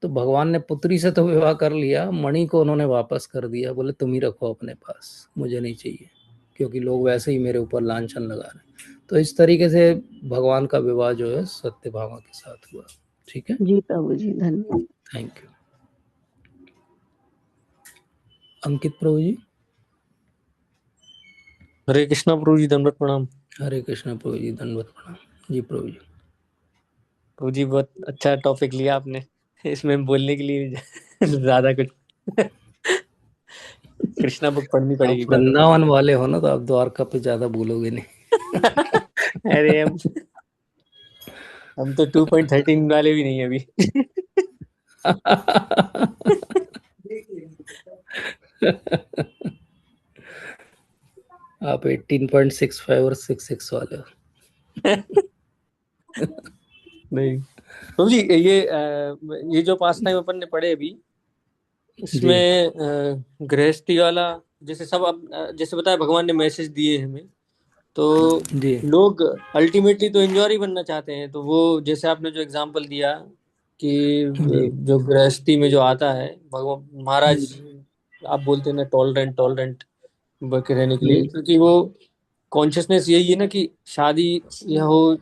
तो भगवान ने पुत्री से तो विवाह कर लिया, मणि को उन्होंने वापस कर दिया, बोले तुम ही रखो अपने पास, मुझे नहीं चाहिए, क्योंकि लोग वैसे ही मेरे ऊपर लांछन लगा रहे हैं। तो इस तरीके से भगवान का विवाह जो है सत्यभामा के साथ हुआ। ठीक है, जी प्रभु जी, धन्यवाद। Thank you. अंकित प्रभु जी। हरे कृष्णा प्रभु जी, दंडवत प्रणाम। हरे कृष्ण प्रभु जी, दंडवत प्रणाम। जी प्रभु जी। प्रभु जी बहुत अच्छा टॉपिक लिया आपने, इसमें बोलने के लिए ज्यादा कुछ कृष्णा बुक पढ़नी आप पड़ेगी बाद में। वृंदावन वाले हो ना, तो आप द्वारका पे ज्यादा बोलोगे नहीं। अरे हम तो 2.13 वाले भी नहीं है अभी। आप 18.65 और 66 वाले हो। नहीं प्रभु जी, ये जो पास टाइम अपन ने पढ़े अभी, जी इसमें गृहस्थी वाला, जैसे सब अब जैसे बताया भगवान ने मैसेज दिए हमें, तो जी लोग अल्टीमेटली तो एंजॉय ही बनना चाहते हैं। तो वो जैसे आपने जो एग्जांपल दिया कि जी जो गृहस्थी में जो आता है भगवान महाराज, जी आप बोलते हैं ना टॉलरेंट टॉलरेंट बके रहने के लिए, जी क्योंकि वो कॉन्शियसनेस यही है ना कि शादी या हो,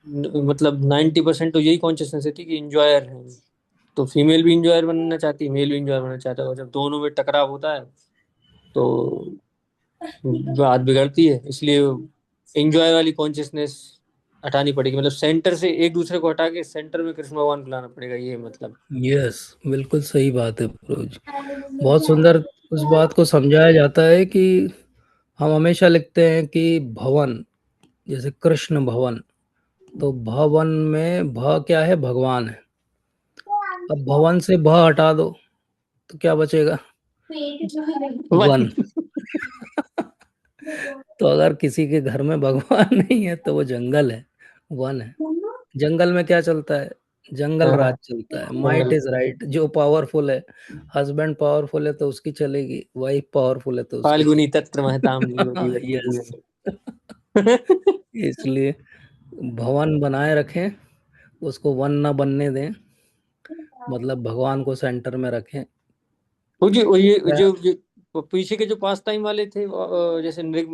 मतलब 90% तो यही कॉन्शियसनेस है कि इंजॉयर है। तो फीमेल भी इंजॉयर बनना चाहती है, मेल भी इंजॉयर बनना चाहता है, और जब दोनों में टकराव होता है तो बात बिगड़ती है। इसलिए एंजॉय वाली कॉन्शियसनेस हटानी पड़ेगी, मतलब सेंटर से एक दूसरे को हटा के सेंटर में कृष्ण भगवान को लाना पड़ेगा, ये मतलब। यस, बिल्कुल सही बात है प्रभु जी। बहुत सुंदर उस बात को समझाया जाता है कि हम हमेशा लिखते हैं कि भवन, जैसे कृष्ण भवन, तो भवन में भ क्या है, भगवान है। अब भवन से भ हटा दो तो क्या बचेगा, वन। तो अगर किसी के घर में भगवान नहीं है तो वो जंगल है, वन है। जंगल में क्या चलता है, जंगल राज हाँ, चलता है, माइट जंगल इज राइट। जो पावरफुल है, हस्बैंड पावरफुल है तो उसकी चलेगी, वाइफ पावरफुल है तो उसकी फाल्गुनी चलेगी। तत्र महताम यस। जीवन। इसलिए भवन बनाए रखें, उसको वन ना बनने दें, मतलब भगवान को सेंटर में रखें। वो जो ये जो पीछे के जो पास टाइम वाले थे, जैसे नृग,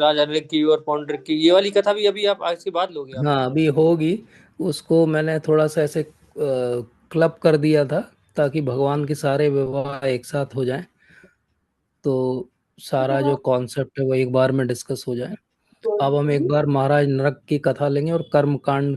राजा नृग की और पौंड्रिक की, ये वाली कथा भी अभी आप आज के बाद लोगे आप? हाँ अभी होगी। उसको मैंने थोड़ा सा ऐसे क्लब कर दिया था, ताकि भगवान के सारे विवाह एक साथ हो जाएं, तो सारा जो कॉन्सेप्ट है वो एक बार में डिस्कस हो जाए। अब हम एक बार महाराज नरक की कथा लेंगे, और कर्म कांड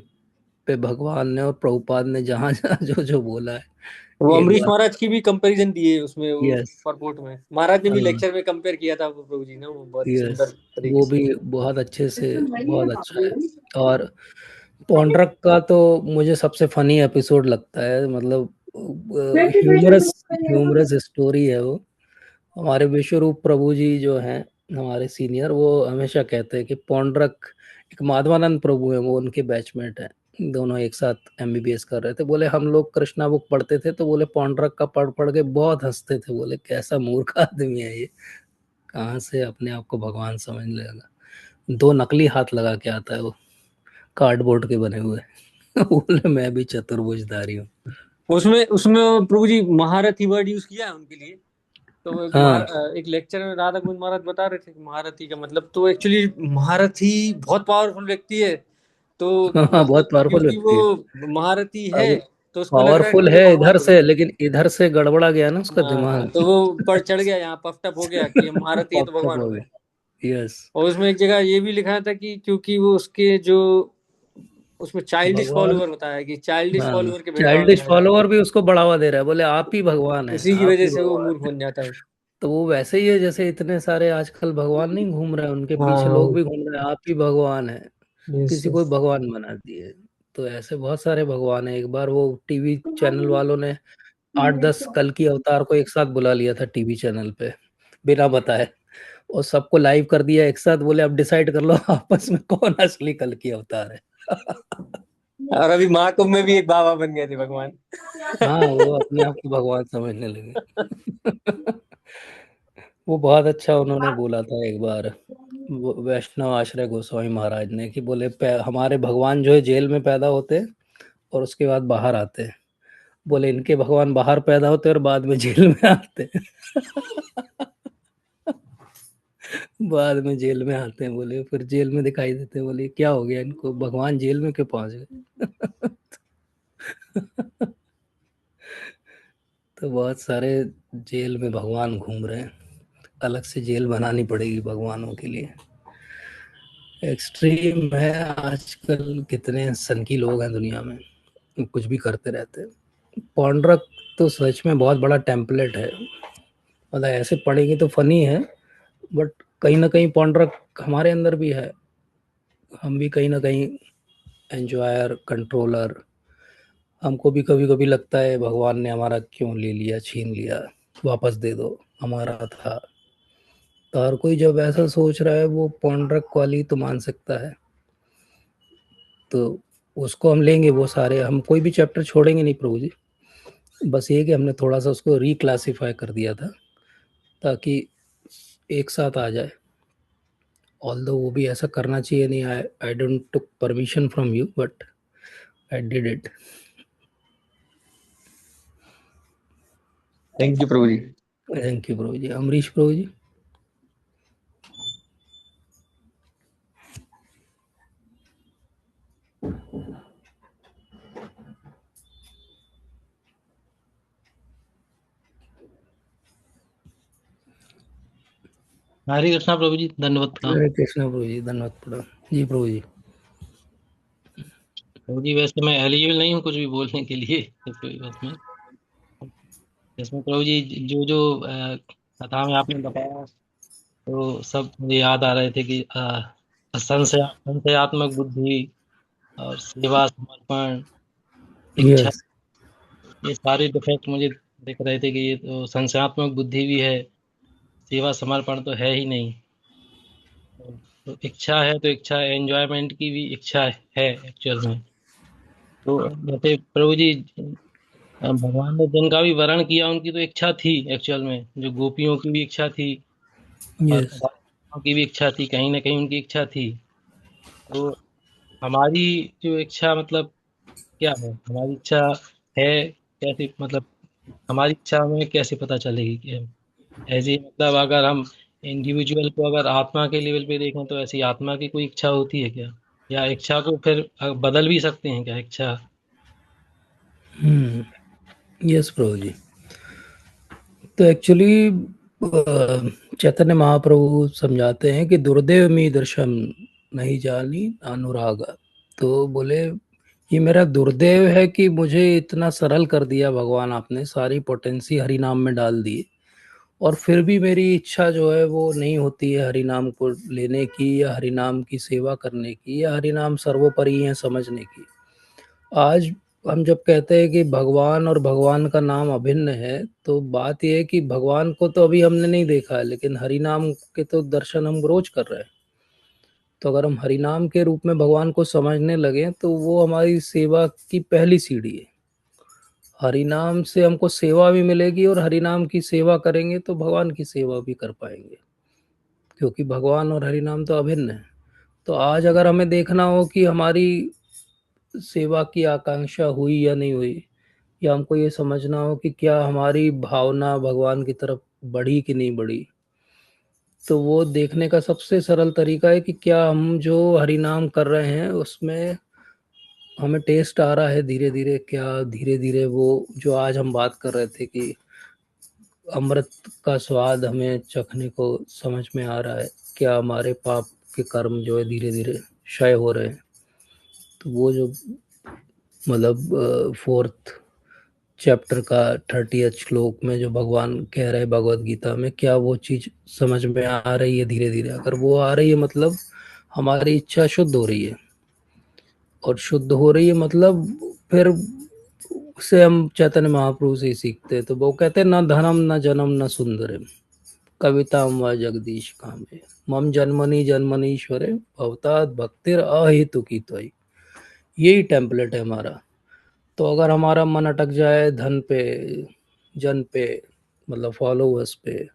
पे भगवान ने और प्रभुपाद ने जहाँ जहाँ जो जो बोला है वो एक अमरीश बार। महाराज की भी कंपैरिजन दी है उसमें, वो यस। परपोर्ट में महाराज ने भी हाँ लेक्चर में कंपेयर किया था वो प्रभु जी ने, वो बहुत यस, सुंदर तरीके वो से। भी बहुत अच्छे से, बहुत अच्छा है। और पौंड्रक का तो मुझे सबसे फनी एपिसोड लगता है, मतलब ह्यूमरस, ह्यूमरस स्टोरी है वो। हमारे विश्वरूप प्रभु जी जो हैं, हमारे सीनियर, वो हमेशा कहते हैं कि पौंड्रक, एक माधवानंद प्रभु है, वो उनके बैचमेट हैं, दोनों एक साथ एमबीबीएस कर रहे थे। बोले हम लोग कृष्णा बुक पढ़ते थे, तो बोले पौंड्रक का पढ़ पढ़ के बहुत हंसते थे। बोले कैसा मूर्ख आदमी है ये, कहाँ से अपने आप को भगवान समझ लेगा। दो नकली हाथ लगा के आता है वो, कार्डबोर्ड के बने हुए। बोले मैं भी चतुर्भुजधारी हूँ। उसमें उसमें प्रभु जी महारथी वर्ड यूज किया है उनके लिए। तो हाँ एक लेक्चर में राधा गोविंद महाराज बता रहे थे कि महारथी का मतलब, तो एक्चुअली महारथी बहुत पावरफुल व्यक्ति है। तो हाँ हाँ, बहुत मतलब पावरफुल क्योंकि व्यक्ति है। वो महारथी है, अभी तो उसको लग रहा है कि पावरफुल वो है भगवान इधर हो से, गए। लेकिन इधर से गड़बड़ा गया ना उसका हाँ, दिमाग। तो वो पर चढ़ गया, यहाँ पफटप हो गया कि हम महारत ये तो पॉपअप भगवान हो हो गए। गया। यस। और उसमें एक जगह ये भी लिखा था कि क्योंकि वो उसके जो उसमें चाइल्डिश भगवान। फॉलोवर बताया कि चाइल्डिश हाँ, फॉलोवर के भेदभाव चाइल्डिश दिखाए हैं। फॉलोवर भी उसको बढ़ावा दे रहा है, बोले आप ही भगवान है, उसी की आप वजह ही से वो भगवान मूर्ख है। बन जाता है। तो वो वैसे ही है जैसे इतने सारे आजकल भगवान नहीं घूम रहे हैं, उनके पीछे लोग हाँ। भी घूम रहे हैं, आप ही भगवान है, यस किसी को यस। भी भगवान बना दिए। तो ऐसे बहुत सारे भगवान है। एक बार वो टीवी चैनल वालों ने 8-10 कल की अवतार को एक साथ बुला लिया था टीवी चैनल पे, बिना बताए, और सबको लाइव कर दिया एक साथ। बोले अब डिसाइड कर लो आपस में कौन असली कल की अवतार है। और अभी महाकुंभ में भी एक बाबा बन गए थे भगवान। हाँ, वो अपने आप को भगवान समझने लगे। वो बहुत अच्छा उन्होंने बोला था एक बार, वैष्णव आश्रय गोस्वामी महाराज ने, कि बोले हमारे भगवान जो है जेल में पैदा होते हैं और उसके बाद बाहर आते हैं। बोले इनके भगवान बाहर पैदा होते हैं और बाद में जेल में आते हैं। बाद में जेल में आते हैं, बोले फिर जेल में दिखाई देते हैं। बोले क्या हो गया इनको, भगवान जेल में क्यों पहुंच गए। तो बहुत सारे जेल में भगवान घूम रहे हैं, अलग से जेल बनानी पड़ेगी भगवानों के लिए। एक्सट्रीम है आजकल, कितने सनकी लोग हैं दुनिया में, कुछ भी करते रहते हैं। पौंड्रक तो सच में बहुत बड़ा टेम्पलेट है, मतलब ऐसे पढ़ेंगे तो फनी है, बट कहीं ना कहीं पौंड्रक हमारे अंदर भी है। हम भी कहीं ना कहीं एंजॉयर, कंट्रोलर। हमको भी कभी कभी लगता है भगवान ने हमारा क्यों ले लिया, छीन लिया, वापस दे दो, हमारा था। तो हर कोई जब ऐसा सोच रहा है, वो पौंड्रक वाली तो मान सकता है, तो उसको हम लेंगे। वो सारे हम कोई भी चैप्टर छोड़ेंगे नहीं प्रभु जी। बस ये कि हमने थोड़ा सा उसको रिक्लासिफाई कर दिया था ताकि एक साथ आ जाए। ऑल्दो वो भी ऐसा करना चाहिए नहीं, I don't took permission from you, but I did it. Thank you Prabhu ji. Thank you Prabhu ji. Amrish Prabhu ji. Hare Krishna Prabhu ji, दंडवत प्रणाम। हरे कृष्णा प्रभु जी, धन्यवाद प्रभु जी। प्रभु जी। प्रभु जी वैसे मैं एलिजिबल नहीं हूँ कुछ भी बोलने के लिए इस बस में। इसमें प्रभु जी जो जो कथा में आपने बताया तो सब मुझे याद आ रहे थे कि संशयात्मक बुद्धि और सेवा, समर्पण, इच्छा, यस। ये सारे डिफेक्ट मुझे दिख रहे थे कि ये तो संशयात्मक बुद्धि भी है, सेवा समर्पण तो है ही नहीं। तो इच्छा है, तो इच्छा एंजॉयमेंट की भी इच्छा है एक्चुअल में। तो जैसे प्रभु जी भगवान ने जिनका भी वर्ण किया उनकी तो इच्छा थी एक्चुअल में, जो गोपियों की भी इच्छा थी और यस। राधाओं की भी इच्छा थी, कहीं ना कहीं उनकी इच्छा थी। तो हमारी जो इच्छा मतलब क्या है, हमारी इच्छा है कैसे, मतलब हमारी इच्छा हमें कैसे पता चलेगी कि हम ऐसे, मतलब अगर हम इंडिविजुअल को अगर आत्मा के लेवल पे देखें तो ऐसी आत्मा की कोई इच्छा होती है क्या, या इच्छा को फिर बदल भी सकते हैं क्या इच्छा। यस प्रभु जी। तो एक्चुअली चैतन्य महाप्रभु समझाते हैं कि दुर्देव में दर्शन नहीं जानी अनुराग। तो बोले ये मेरा दुर्देव है कि मुझे इतना सरल कर दिया भगवान, आपने सारी पोटेंसी हरि नाम में डाल दी, और फिर भी मेरी इच्छा जो है वो नहीं होती है हरि नाम को लेने की, या हरि नाम की सेवा करने की, या हरि नाम सर्वोपरि है समझने की। आज हम जब कहते हैं कि भगवान और भगवान का नाम अभिन्न है, तो बात यह है कि भगवान को तो अभी हमने नहीं देखा है, लेकिन हरि नाम के तो दर्शन हम रोज कर रहे हैं। तो अगर हम हरि नाम के रूप में भगवान को समझने लगे तो वो हमारी सेवा की पहली सीढ़ी है। हरि नाम से हमको सेवा भी मिलेगी, और हरि नाम की सेवा करेंगे तो भगवान की सेवा भी कर पाएंगे, क्योंकि भगवान और हरि नाम तो अभिन्न है। तो आज अगर हमें देखना हो कि हमारी सेवा की आकांक्षा हुई या नहीं हुई, या हमको ये समझना हो कि क्या हमारी भावना भगवान की तरफ बढ़ी कि नहीं बढ़ी, तो वो देखने का सबसे सरल तरीका है कि क्या हम जो हरि नाम कर रहे हैं उसमें हमें टेस्ट आ रहा है धीरे धीरे, क्या धीरे धीरे वो जो आज हम बात कर रहे थे कि अमृत का स्वाद हमें चखने को समझ में आ रहा है, क्या हमारे पाप के कर्म जो है धीरे धीरे क्षय हो रहे हैं। तो वो जो मतलब फोर्थ चैप्टर का 30th श्लोक में जो भगवान कह रहे हैं भगवत गीता में, क्या वो चीज़ समझ में आ रही है धीरे धीरे? अगर वो आ रही है मतलब हमारी इच्छा शुद्ध हो रही है, और शुद्ध हो रही है मतलब फिर उससे हम चैतन्य महाप्रभु से ही सीखते हैं। तो वो कहते हैं, न धनम न जन्म न सुंदरम कविता व जगदीश कामे मम जन्मनि जन्मनीश्वरे भवतात भक्तिर अहेतु की त्वयि। यही टेम्पलेट है हमारा। तो अगर हमारा मन अटक जाए धन पे, जन पे, मतलब फॉलोवर्स पे,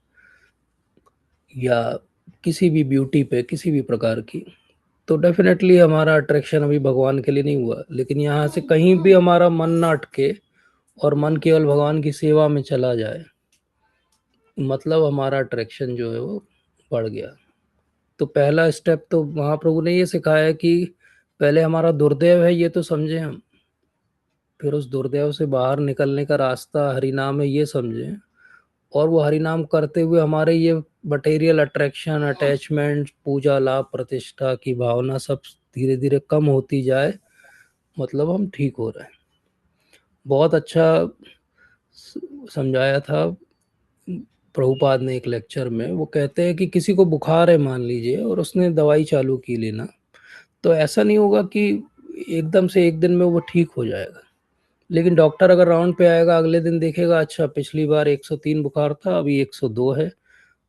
या किसी भी ब्यूटी पे, किसी भी प्रकार की, तो डेफिनेटली हमारा अट्रैक्शन अभी भगवान के लिए नहीं हुआ। लेकिन यहाँ से कहीं भी हमारा मन ना अटके और मन केवल भगवान की सेवा में चला जाए, मतलब हमारा अट्रैक्शन जो है वो बढ़ गया। तो पहला स्टेप तो महाप्रभु ने ये सिखाया है कि पहले हमारा दुर्दैव है ये तो समझें हम, फिर उस दुर्दैव से बाहर निकलने का रास्ता हरिनाम है ये समझें, और वो हरिनाम करते हुए हमारे ये मटेरियल अट्रैक्शन, अटैचमेंट, पूजा, लाभ, प्रतिष्ठा की भावना सब धीरे धीरे कम होती जाए, मतलब हम ठीक हो रहे हैं। बहुत अच्छा समझाया था प्रभुपाद ने एक लेक्चर में। वो कहते हैं कि किसी को बुखार है मान लीजिए, और उसने दवाई चालू की लेना, तो ऐसा नहीं होगा कि एकदम से एक दिन में वो ठीक हो जाएगा। लेकिन डॉक्टर अगर राउंड पे आएगा अगले दिन देखेगा, अच्छा पिछली बार 103 बुखार था, अभी 102 है,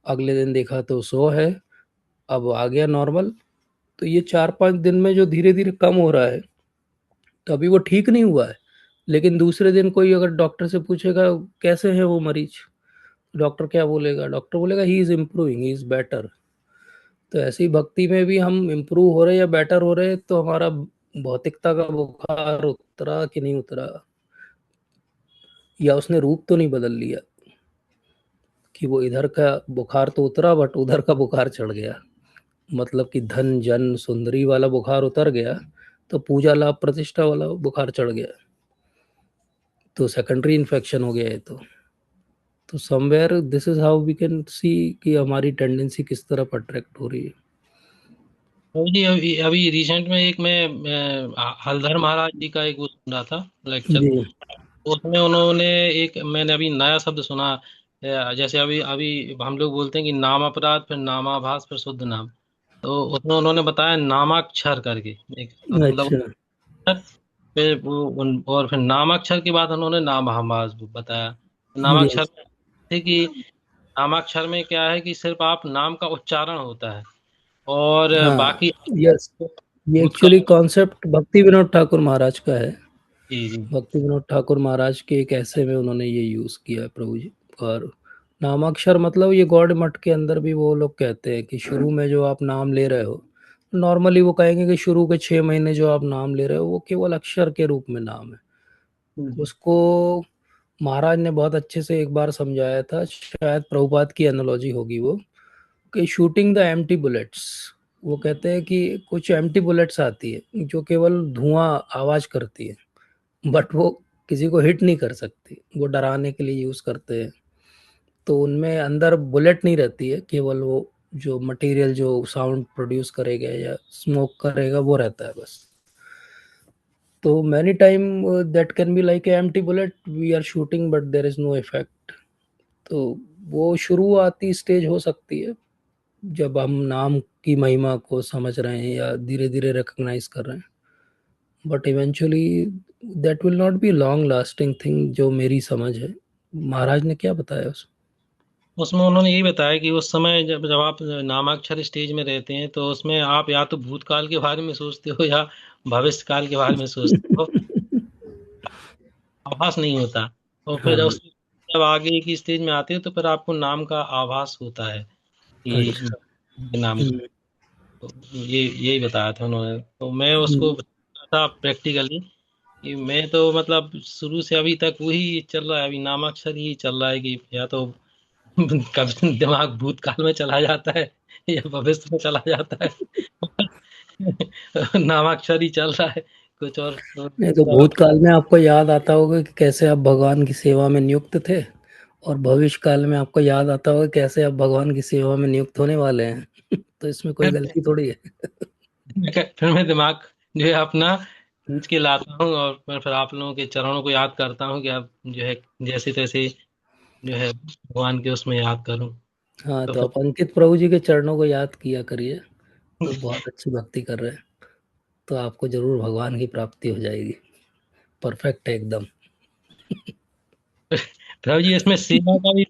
अगले दिन देखा तो 100 है, अब आ गया नॉर्मल। तो ये 4-5 दिन में जो धीरे धीरे कम हो रहा है, तो अभी वो ठीक नहीं हुआ है। लेकिन दूसरे दिन कोई अगर डॉक्टर से पूछेगा कैसे है वो मरीज, डॉक्टर क्या बोलेगा? डॉक्टर बोलेगा he is improving, he is better. तो ऐसी भक्ति में भी हम इम्प्रूव हो रहे या बेटर हो रहे, तो हमारा भौतिकता का बुखार उतरा कि नहीं उतरा, या उसने रूप तो नहीं बदल लिया कि वो इधर का बुखार तो उतरा बट उधर का बुखार चढ़ गया, मतलब कि धन जन सुंदरी वाला बुखार उतर गया, तो पूजा लाभ प्रतिष्ठा वाला बुखार चढ़ गया, तो सेकेंडरी इन्फेक्शन हो गया है। तो somewhere this is how we can see कि हमारी टेंडेंसी किस तरफ अट्रैक्ट हो रही है। जी अभी अभी रिसेंट में एक मैं हलधर महाराज जी का एक वो सुन रहा था लेक्चर। जी उसमें उन्होंने एक, मैंने अभी नया शब्द सुना, जैसे अभी अभी हम लोग बोलते हैं कि नाम अपराध, फिर नामाभास, फिर शुद्ध नाम। तो उसमें उन्होंने बताया नामाक्षर करके एक, मतलब अच्छा। अक्षर, फिर और फिर नामाक्षर के बाद उन्होंने नामाभास बताया। नामाक्षर यस थे कि नामाक्षर में क्या है कि सिर्फ आप नाम का उच्चारण होता है, और हाँ बाकी यस, ये एक्चुअली भूतकाल। कॉन्सेप्ट भक्ति विनोद ठाकुर महाराज का है। जी जी भक्ति विनोद ठाकुर महाराज के एक ऐसे में उन्होंने ये यूज़ किया है प्रभु जी। और नामाक्षर मतलब ये गॉड मठ के अंदर भी वो लोग कहते हैं कि शुरू में जो आप नाम ले रहे हो, नॉर्मली वो कहेंगे कि शुरू के 6 महीने जो आप नाम ले रहे हो वो केवल अक्षर के रूप में नाम है। उसको महाराज ने बहुत अच्छे से एक बार समझाया था, शायद प्रभुपाद की एनालॉजी होगी वो, कि शूटिंग द एम्प्टी बुलेट्स। वो कहते हैं कि कुछ एम्प्टी बुलेट्स आती है जो केवल धुआं आवाज करती है, बट वो किसी को हिट नहीं कर सकती, वो डराने के लिए यूज करते हैं। तो उनमें अंदर बुलेट नहीं रहती है, केवल वो जो मटेरियल जो साउंड प्रोड्यूस करेगा या स्मोक करेगा वो रहता है बस। तो many time that can be like empty bullet we are shooting but there is no effect. तो वो शुरुआती स्टेज हो सकती है जब हम नाम की महिमा को समझ रहे हैं या धीरे धीरे रिकॉग्नाइज कर रहे हैं, but eventually that will not be long lasting thing, जो मेरी समझ है। महाराज ने क्या बताया उसमें? उसमें उन्होंने यही बताया कि उस समय जब जब आप नामाक्षर स्टेज में रहते हैं, तो उसमें आप या तो भूतकाल के बारे में सोचते हो या भविष्य काल के बारे में सोचते हो, आभास नहीं होता। और फिर हाँ। जब आगे की स्टेज में आते हो तो फिर आपको नाम का आभास होता है कि अच्छा। नाम का। हम्म, तो ये यही बताया था उन्होंने, तो मैं उसको हम्म, था प्रैक्टिकली कि मैं तो मतलब शुरू से अभी तक वही चल रहा है, अभी नामाक्षर ही चल रहा है कि या तो कभी दिमाग भूतकाल में चला जाता है या भविष्य में चला जाता है। नामाक्षर ही चल रहा है, कुछ और नहीं तो भूतकाल में आपको याद आता होगा कि कैसे आप भगवान की सेवा में नियुक्त थे, और भविष्य काल में आपको याद आता होगा कैसे आप भगवान की सेवा में नियुक्त होने वाले हैं। तो इसमें कोई गलती थोड़ी है। फिर मैं दिमाग जो है अपना खींच के लाता हूँ और फिर आप लोगों के चरणों को याद करता हूँ कि आप जो है जैसे तैसे जो है भगवान के उसमें याद करूँ। हाँ, तो तो फिर आप अंकित प्रभु जी के चरणों को याद किया करिए, तो बहुत अच्छी भक्ति कर रहे हैं, तो आपको जरूर भगवान की प्राप्ति हो जाएगी। परफेक्ट है एकदम। प्रभु जी इसमें सेवा का भी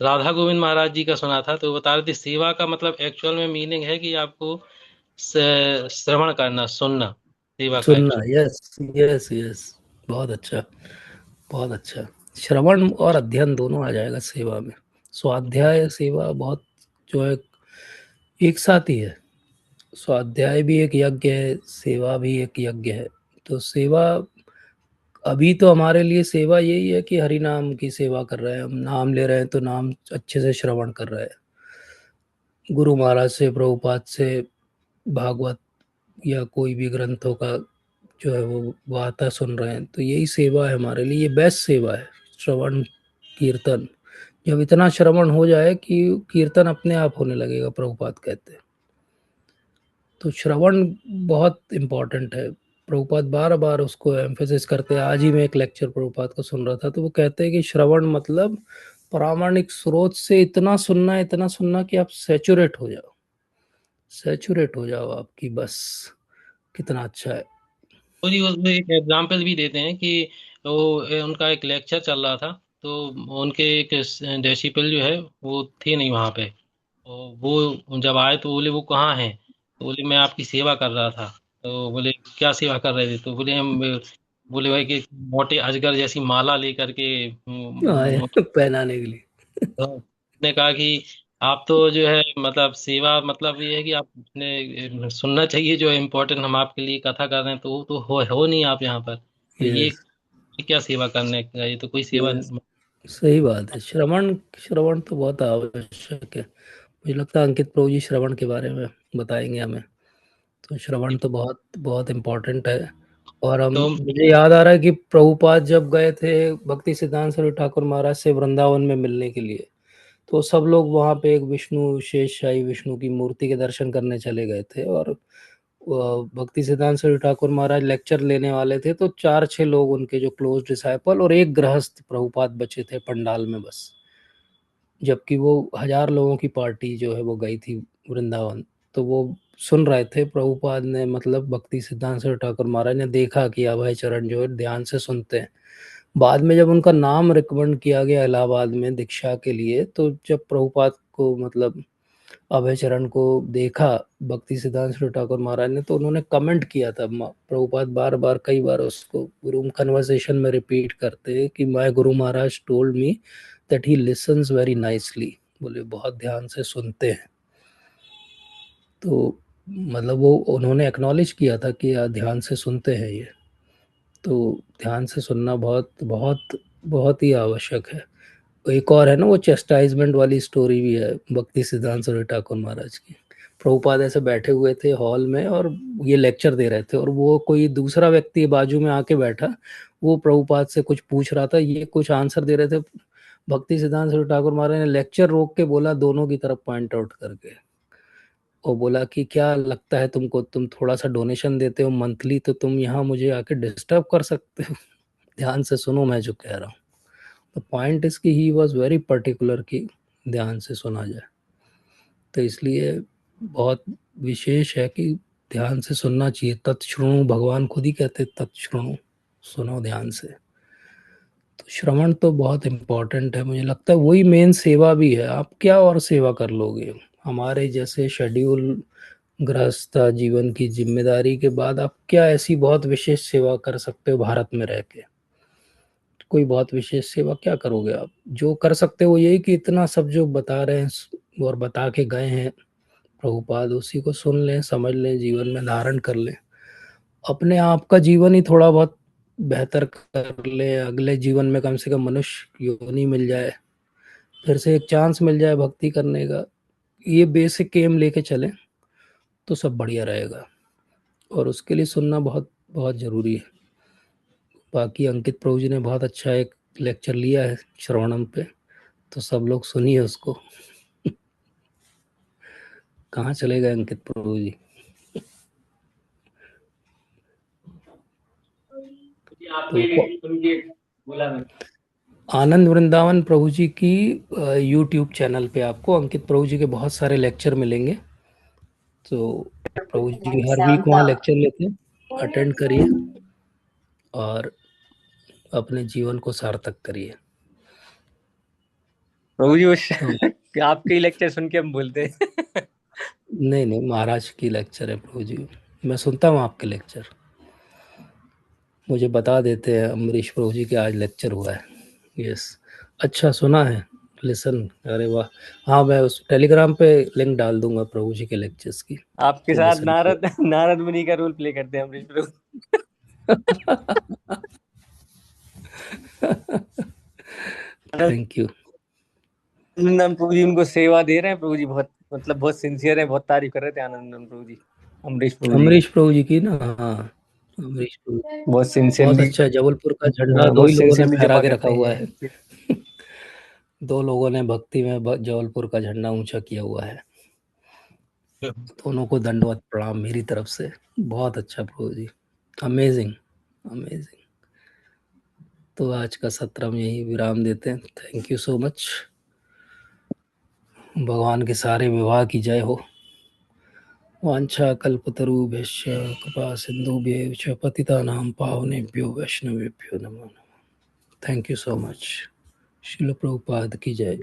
राधा गोविंद महाराज जी का सुना था, तो बता रहे थे सेवा का मतलब एक्चुअल में मीनिंग है कि आपको श्रवण करना, सुनना, सेवा का सुनना, एक्चुअल। यस यस यस, बहुत अच्छा बहुत अच्छा। श्रवण और अध्ययन दोनों आ जाएगा सेवा में। स्वाध्याय सेवा बहुत जो है एक साथ ही है। स्वाध्याय भी एक यज्ञ है, सेवा भी एक यज्ञ है। तो सेवा, अभी तो हमारे लिए सेवा यही है कि हरि नाम की सेवा कर रहे हैं, हम नाम ले रहे हैं तो नाम अच्छे से श्रवण कर रहे हैं, गुरु महाराज से, प्रभुपाद से, भागवत या कोई भी ग्रंथों का जो है वो वार्ता सुन रहे हैं, तो यही सेवा है हमारे लिए, ये बेस्ट सेवा है। श्रवण कीर्तन, जब इतना श्रवण हो जाए कि कीर्तन अपने आप होने लगेगा, प्रभुपाद कहते हैं। तो श्रवण बहुत इम्पोर्टेंट है। प्रभुपाद बार बार उसको एम्फेसिस करते हैं। आज ही मैं एक लेक्चर प्रभुपाद को सुन रहा था, तो वो कहते हैं कि श्रवण मतलब प्रामाणिक स्रोत से इतना सुनना कि आप सैचुरेट हो जाओ, सैचुरेट हो जाओ आपकी बस। कितना अच्छा है। तो जी उसमें एक एग्जाम्पल भी देते हैं कि वो उनका एक लेक्चर चल रहा था, तो उनके एक डिसिपल जो है वो थे नहीं वहाँ पे। और वो जब आए तो बोले वो कहाँ हैं, तो बोले मैं आपकी सेवा कर रहा था। तो बोले क्या सेवा कर रहे थे, तो बोले हम, बोले भाई कि मोटे अजगर जैसी माला लेकर के आए पहनाने के लिए। तो उसने कहा कि आप तो जो है मतलब सेवा मतलब ये है कि आपने सुनना चाहिए जो इम्पोर्टेंट हम आपके लिए कथा कर रहे हैं, तो वो तो हो नहीं आप यहाँ पर, तो ये यस क्या सेवा करने का, ये तो कोई सेवा यस, सही बात है। श्रवण, श्रवण तो बहुत आवश्यक है। मुझे लगता है अंकित प्रभु जी श्रवण के बारे में बताएंगे हमें। तो श्रवण तो बहुत बहुत इम्पोर्टेंट है। और हम, तो मुझे याद आ रहा है कि प्रभुपाद जब गए थे भक्ति सिद्धांत सरस्वती ठाकुर महाराज से वृंदावन में मिलने के लिए, तो सब लोग वहाँ पे एक विष्णु, शेषशाही विष्णु की मूर्ति के दर्शन करने चले गए थे। और भक्ति सिद्धांत सरस्वती ठाकुर महाराज लेक्चर लेने वाले थे, तो 4-6 लोग उनके जो क्लोज डिसाइपल और एक गृहस्थ प्रभुपाद बचे थे पंडाल में बस, जबकि वो 1000 लोगों की पार्टी जो है वो गई थी वृंदावन। तो वो सुन रहे थे, प्रभुपाद ने मतलब भक्ति सिद्धांत सरस्वती ठाकुर महाराज ने देखा कि अभय चरण जो है ध्यान से सुनते हैं। बाद में जब उनका नाम रिकमेंड किया गया इलाहाबाद में दीक्षा के लिए, तो जब प्रभुपाद को मतलब अभय चरण को देखा भक्ति सिद्धांत सरस्वती ठाकुर महाराज ने, तो उन्होंने कमेंट किया था। प्रभुपाद बार बार कई बार उसको रूम कन्वर्सेशन में रिपीट करते कि my guru Maharaj told me that he listens very nicely, बोले बहुत ध्यान से सुनते हैं। तो मतलब वो उन्होंने एक्नॉलेज किया था कि यार ध्यान से सुनते हैं ये। तो ध्यान से सुनना बहुत बहुत बहुत ही आवश्यक है। एक और है ना वो चेस्टाइजमेंट वाली स्टोरी भी है भक्ति सिद्धांत सरस्वती ठाकुर महाराज की। प्रभुपाद ऐसे बैठे हुए थे हॉल में और ये लेक्चर दे रहे थे, और वो कोई दूसरा व्यक्ति बाजू में आके बैठा, वो प्रभुपाद से कुछ पूछ रहा था, ये कुछ आंसर दे रहे थे। भक्ति सिद्धांत सरस्वती ठाकुर महाराज ने लेक्चर रोक के बोला दोनों की तरफ पॉइंट आउट करके, और बोला कि क्या लगता है तुमको, तुम थोड़ा सा डोनेशन देते हो मंथली, तो तुम यहाँ मुझे आके डिस्टर्ब कर सकते हो। ध्यान से सुनो मैं जो कह रहा हूँ। द पॉइंट इज कि ही वॉज वेरी पर्टिकुलर कि ध्यान से सुना जाए। तो इसलिए बहुत विशेष है कि ध्यान से सुनना चाहिए। तत्श्रुणु, भगवान खुद ही कहते तत्श्रुणु, सुनो ध्यान से। तो श्रवण तो बहुत इम्पोर्टेंट है। मुझे लगता है वही मेन सेवा भी है। आप क्या और सेवा कर लोगे, हमारे जैसे शेड्यूल गृहस्थ जीवन की जिम्मेदारी के बाद आप क्या ऐसी बहुत विशेष सेवा कर सकते हो भारत में रह के? कोई बहुत विशेष सेवा क्या करोगे आप? जो कर सकते हो यही कि इतना सब जो बता रहे हैं और बता के गए हैं प्रभुपाद, उसी को सुन लें, समझ लें, जीवन में धारण कर लें। अपने आप का जीवन ही थोड़ा बहुत बेहतर कर लें, अगले जीवन में कम से कम मनुष्य योनि मिल जाए, फिर से एक चांस मिल जाए भक्ति करने का। ये बेसिक एम लेके चलें तो सब बढ़िया रहेगा। और उसके लिए सुनना बहुत बहुत ज़रूरी है। बाकी अंकित प्रभु जी ने बहुत अच्छा एक लेक्चर लिया है श्रवणम पे, तो सब लोग सुनिए उसको। कहाँ चले गए अंकित प्रभु जी? तो आनंद वृंदावन प्रभु जी की यूट्यूब चैनल पे आपको अंकित प्रभु जी के बहुत सारे लेक्चर मिलेंगे। तो प्रभु जी हर वीक वहाँ लेक्चर लेते हैं, अटेंड करिए और अपने जीवन को सार्थक करिए। प्रभु जी आपके ही लेक्चर सुन के हम बोलते हैं। नहीं, महाराज की लेक्चर है प्रभु जी, मैं सुनता हूँ आपके लेक्चर। मुझे बता देते हैं अमरीश प्रभु जी के आज लेक्चर हुआ है। यस, अच्छा सुना है, लिसन। अरे वाह, हाँ मैं उस टेलीग्राम पे लिंक डाल दूंगा प्रभु जी के लेक्चर्स की। आपके साथ नारद मुनि का रोल प्ले करते हैं अमरीश प्रभु। Thank you. आनंदन प्रभु जी उनको सेवा दे रहे हैं, प्रभु जी बहुत सिंसियर है, बहुत तारीफ कर रहे थे आनंदन प्रभु जी अमरीश प्रभु जी की ना। हाँ, अमरीश प्रभु बहुत सिंसियरली, बहुत अच्छा है। जबलपुर का झंडा दो ही लोगों ने फहरा के रखा हुआ है। 2 लोगों ने भक्ति में जबलपुर का झंडा ऊंचा किया हुआ है। दोनों को दंडवत प्रणाम मेरी तरफ से। बहुत अच्छा प्रभु जी, अमेजिंग अमेजिंग। तो आज का सत्र हम यही विराम देते हैं। Thank you so much. भगवान के सारे विवाह की जय हो। वांछा कल्पतरुभ्यश्च कृपा सिंधुभ्यैव च पतितानां पावनेभ्यो वैष्णवेभ्यो नमो नमः। Thank you so much. Srila Prabhupada की जय,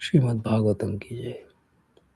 श्रीमद् भागवतम की जय।